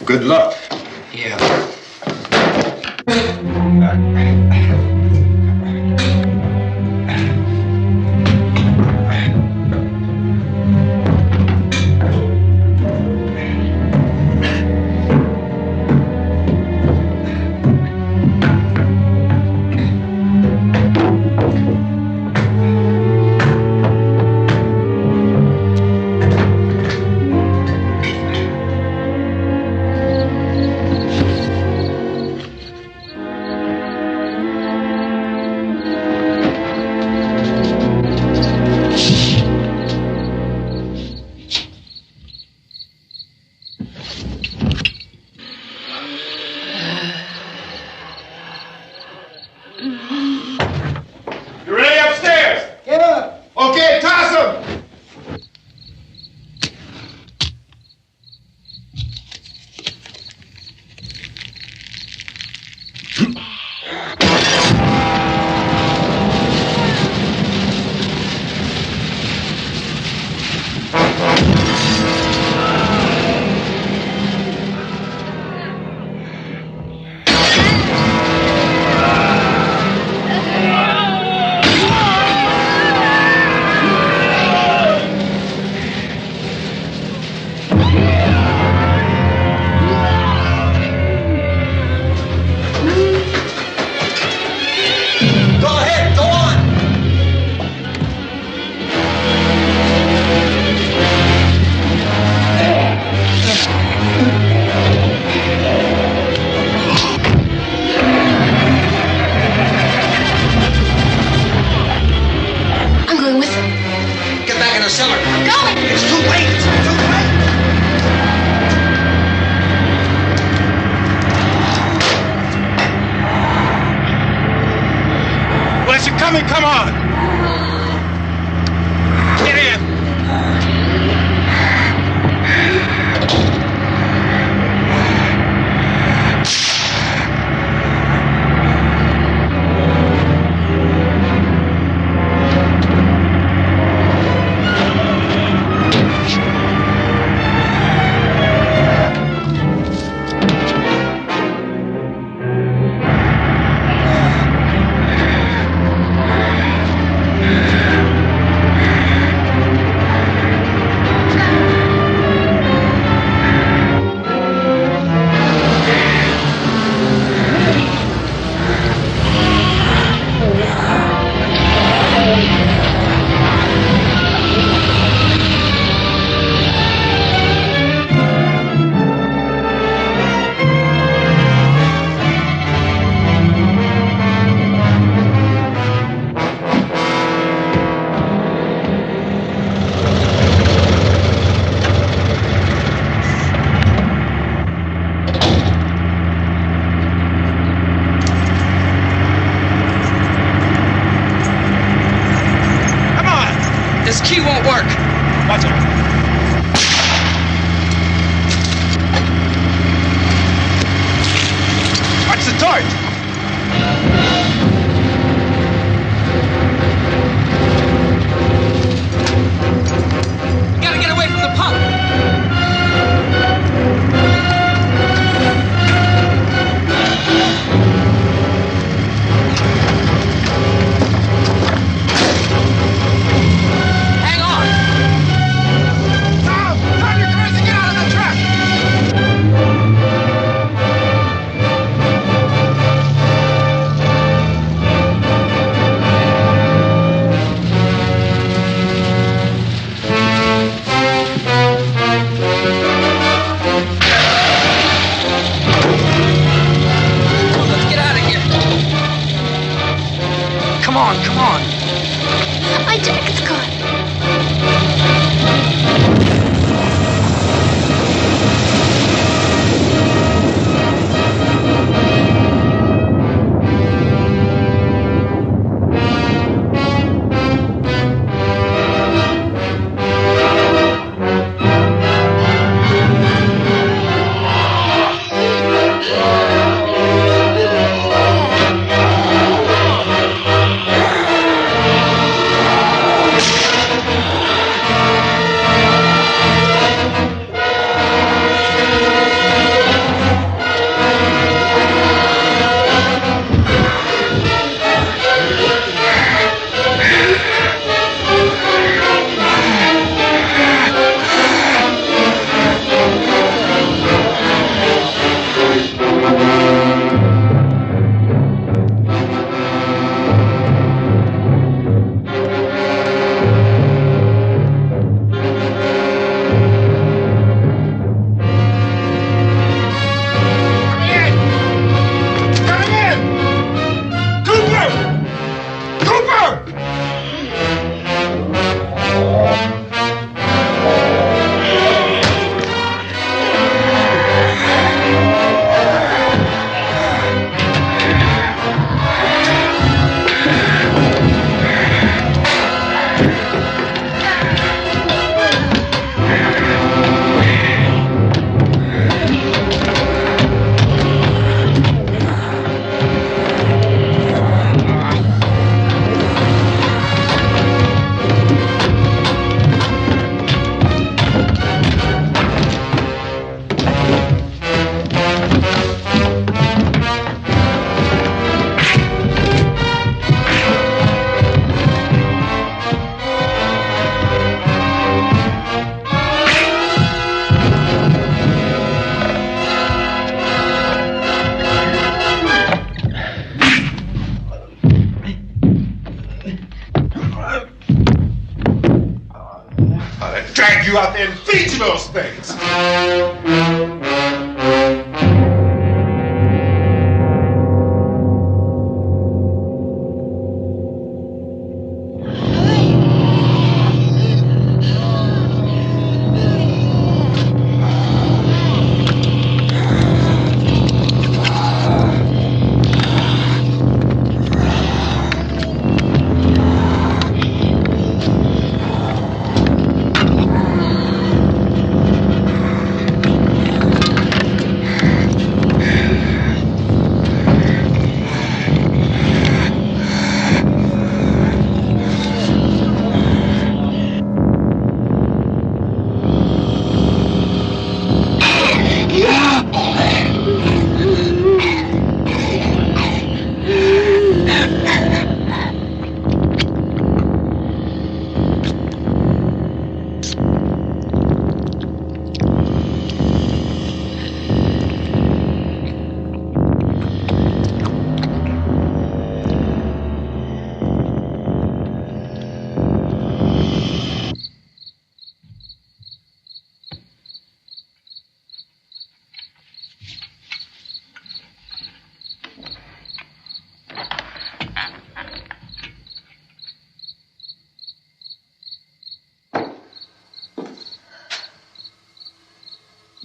Good luck. Yeah. You ready upstairs? Yeah. Okay, toss 'em. I'm going with them. Get back in the cellar. I'm going. It's too late. It's too late. Well, as you're coming, come on. Get in. you out there and feed you those things.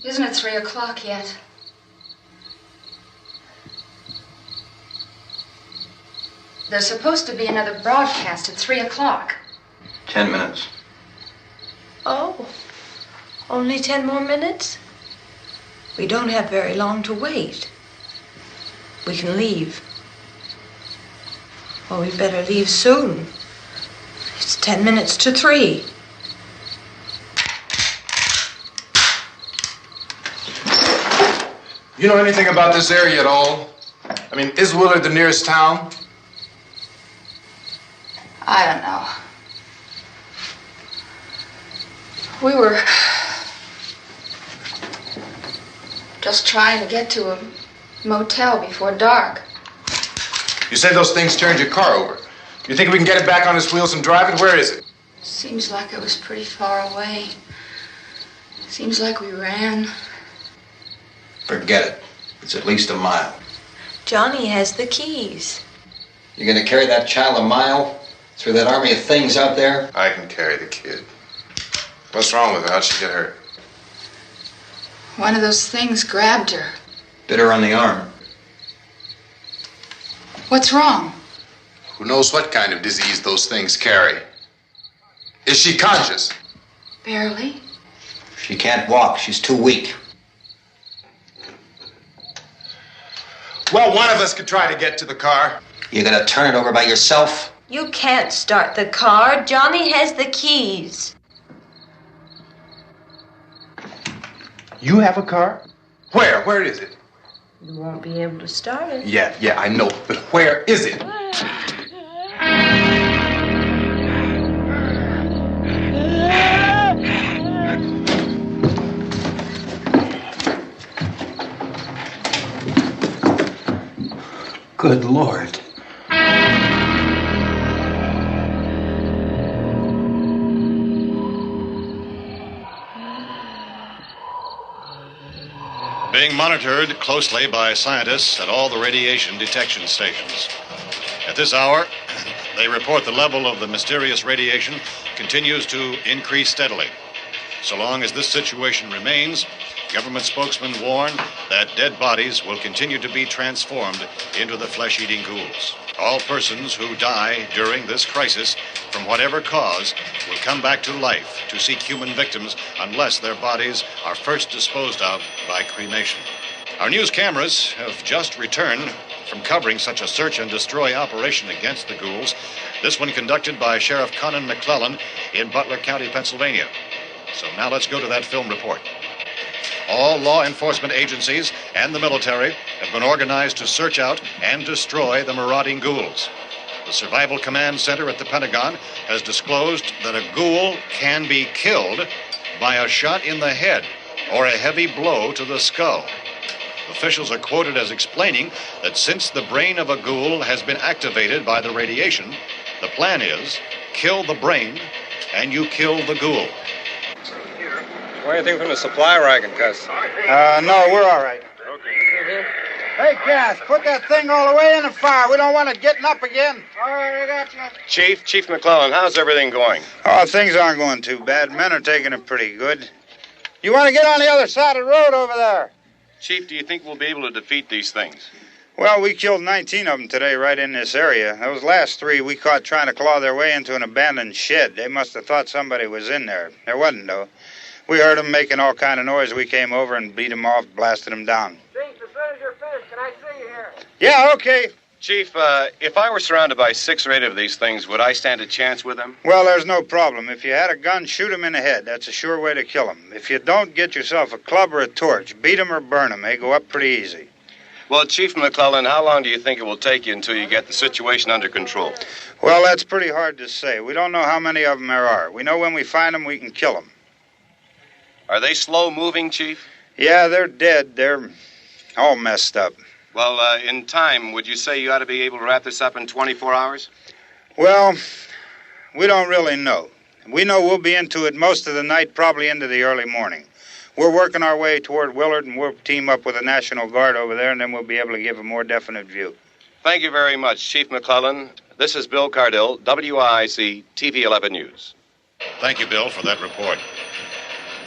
Isn't it 3 o'clock yet? There's supposed to be another broadcast at 3 o'clock. 10 minutes. Oh, only 10 more minutes? We don't have very long to wait. We can leave. Well, we better leave soon. It's 10 minutes to 3. You know anything about this area at all? I mean, is Willard the nearest town? I don't know. We were just trying to get to a motel before dark. You said those things turned your car over. You think we can get it back on its wheels and drive it? Where is it? Seems like it was pretty far away. Seems like we ran. Forget it. It's at least a mile. Johnny has the keys. You're gonna carry that child a mile through that army of things out there? I can carry the kid. What's wrong with her? How'd she get hurt? One of those things grabbed her. Bit her on the arm. What's wrong? Who knows what kind of disease those things carry? Is she conscious? Barely. She can't walk. She's too weak. Well, one of us could try to get to the car. You gonna turn it over by yourself? You can't start the car. Johnny has the keys. You have a car? Where? Where is it? You won't be able to start it. Yeah, I know. But where is it? Good Lord. Being monitored closely by scientists at all the radiation detection stations. At this hour, they report the level of the mysterious radiation continues to increase steadily. So long as this situation remains, government spokesmen warn that dead bodies will continue to be transformed into the flesh-eating ghouls. All persons who die during this crisis, from whatever cause, will come back to life to seek human victims unless their bodies are first disposed of by cremation. Our news cameras have just returned from covering such a search and destroy operation against the ghouls, this one conducted by Sheriff Conan McClellan in Butler County, Pennsylvania. So now let's go to that film report. All law enforcement agencies and the military have been organized to search out and destroy the marauding ghouls. The Survival Command Center at the Pentagon has disclosed that a ghoul can be killed by a shot in the head or a heavy blow to the skull. Officials are quoted as explaining that since the brain of a ghoul has been activated by the radiation, the plan is kill the brain and you kill the ghoul. Want anything from the supply wagon, Cuss? No, we're all right. Hey, Cass, put that thing all the way in the fire. We don't want it getting up again. All right, I got you. Chief McClellan, how's everything going? Oh, things aren't going too bad. Men are taking it pretty good. You want to get on the other side of the road over there? Chief, do you think we'll be able to defeat these things? Well, we killed 19 of them today right in this area. Those last 3 we caught trying to claw their way into an abandoned shed. They must have thought somebody was in there. There wasn't, though. We heard them making all kind of noise. We came over and beat them off, blasted them down. Chief, as soon as you're finished, can I see you here? Yeah, okay. Chief, if I were surrounded by 6 or 8 of these things, would I stand a chance with them? Well, there's no problem. If you had a gun, shoot 'em in the head. That's a sure way to kill 'em. If you don't, get yourself a club or a torch. Beat 'em or burn 'em. They go up pretty easy. Well, Chief McClellan, how long do you think it will take you until you get the situation under control? Well, that's pretty hard to say. We don't know how many of 'em there are. We know when we find 'em, we can kill 'em. Are they slow-moving, Chief? Yeah, they're dead. They're all messed up. Well, in time, would you say you ought to be able to wrap this up in 24 hours? Well, we don't really know. We know we'll be into it most of the night, probably into the early morning. We're working our way toward Willard, and we'll team up with the National Guard over there, and then we'll be able to give a more definite view. Thank you very much, Chief McClellan. This is Bill Cardill, WIC TV 11 News. Thank you, Bill, for that report.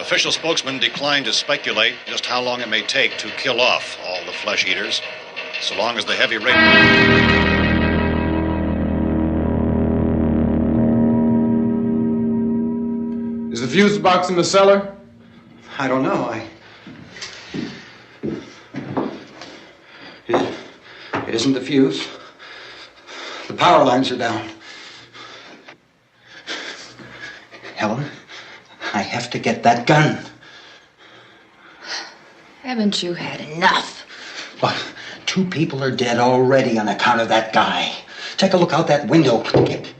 Official spokesman declined to speculate just how long it may take to kill off all the flesh eaters, so long as the heavy rain... Is the fuse box in the cellar? I don't know. It isn't the fuse. The power lines are down. Helen, I have to get that gun. Haven't you had enough? But 2 people are dead already on account of that guy. Take a look out that window. Get...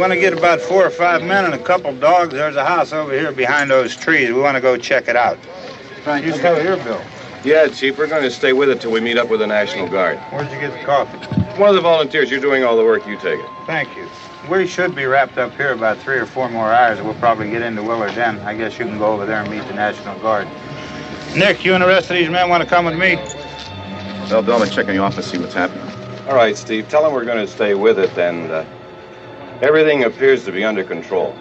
want to get about 4 or 5 men and a couple dogs. There's a house over here behind those trees. We want to go check it out. Right. You stay here, Bill. Yeah, Chief, we're going to stay with it till we meet up with the National Guard. Where'd you get the coffee? One of the volunteers. You're doing all the work. You take it. Thank you. We should be wrapped up here about 3 or 4 more hours. We'll probably get into Willard then. I guess you can go over there and meet the National Guard. Nick, you and the rest of these men want to come with me? Well, Bill, I'll check in the office, see what's happening. All right, Steve. Tell them we're going to stay with it, and everything appears to be under control.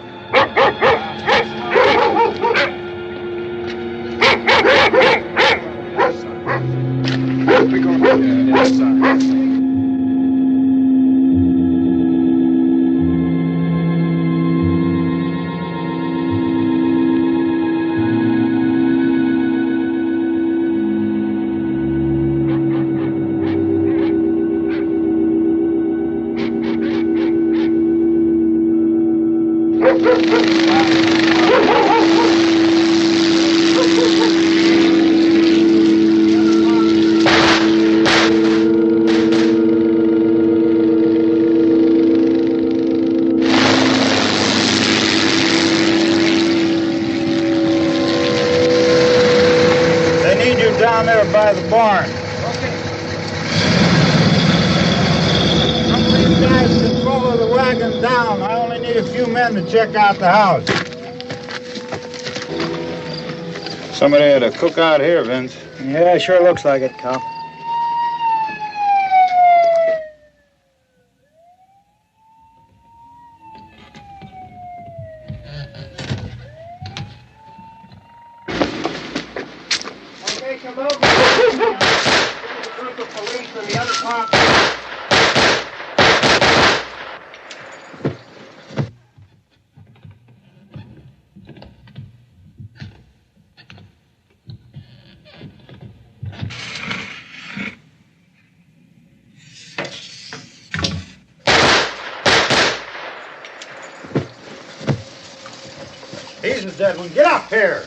Down there by the barn. Okay. Some of these guys can follow the wagon down. I only need a few men to check out the house. Somebody had a cookout here, Vince. Yeah, sure looks like it, Cop. He's a dead one. Get up here.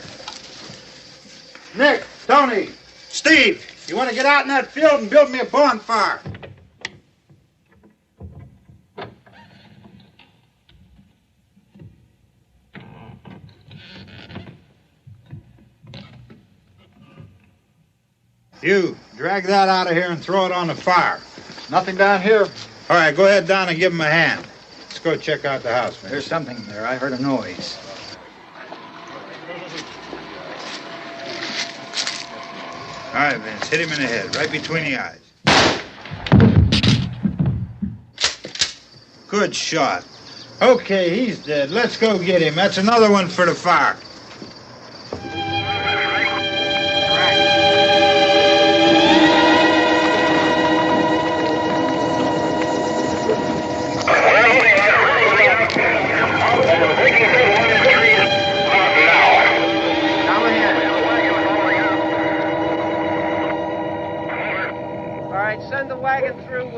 Nick, Tony, Steve, you want to get out in that field and build me a bonfire? You, drag that out of here and throw it on the fire. Nothing down here. All right, go ahead down and give him a hand. Let's go check out the house, man. There's something there. I heard a noise. All right, Vince, hit him in the head, right between the eyes. Good shot. Okay, he's dead. Let's go get him. That's another one for the fire. Send the wagon through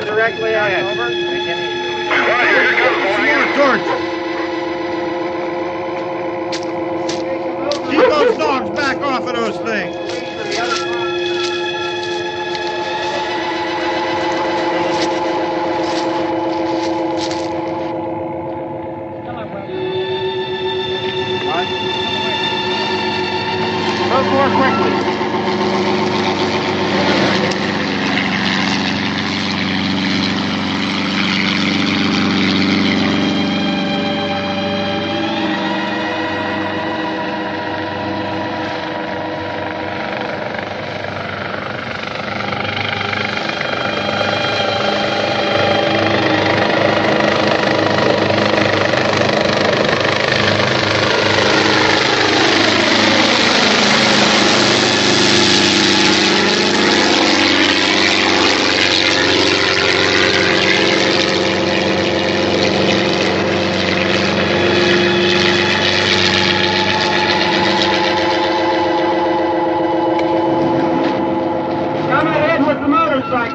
directly ahead. Over. More torches. Keep those dogs back off of those things. Move more quickly.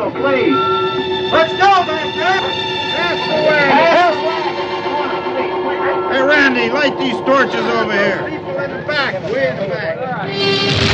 Please. Let's go back there. That's the way. Hey, Randy, light these torches over here. People in the back, way in the back.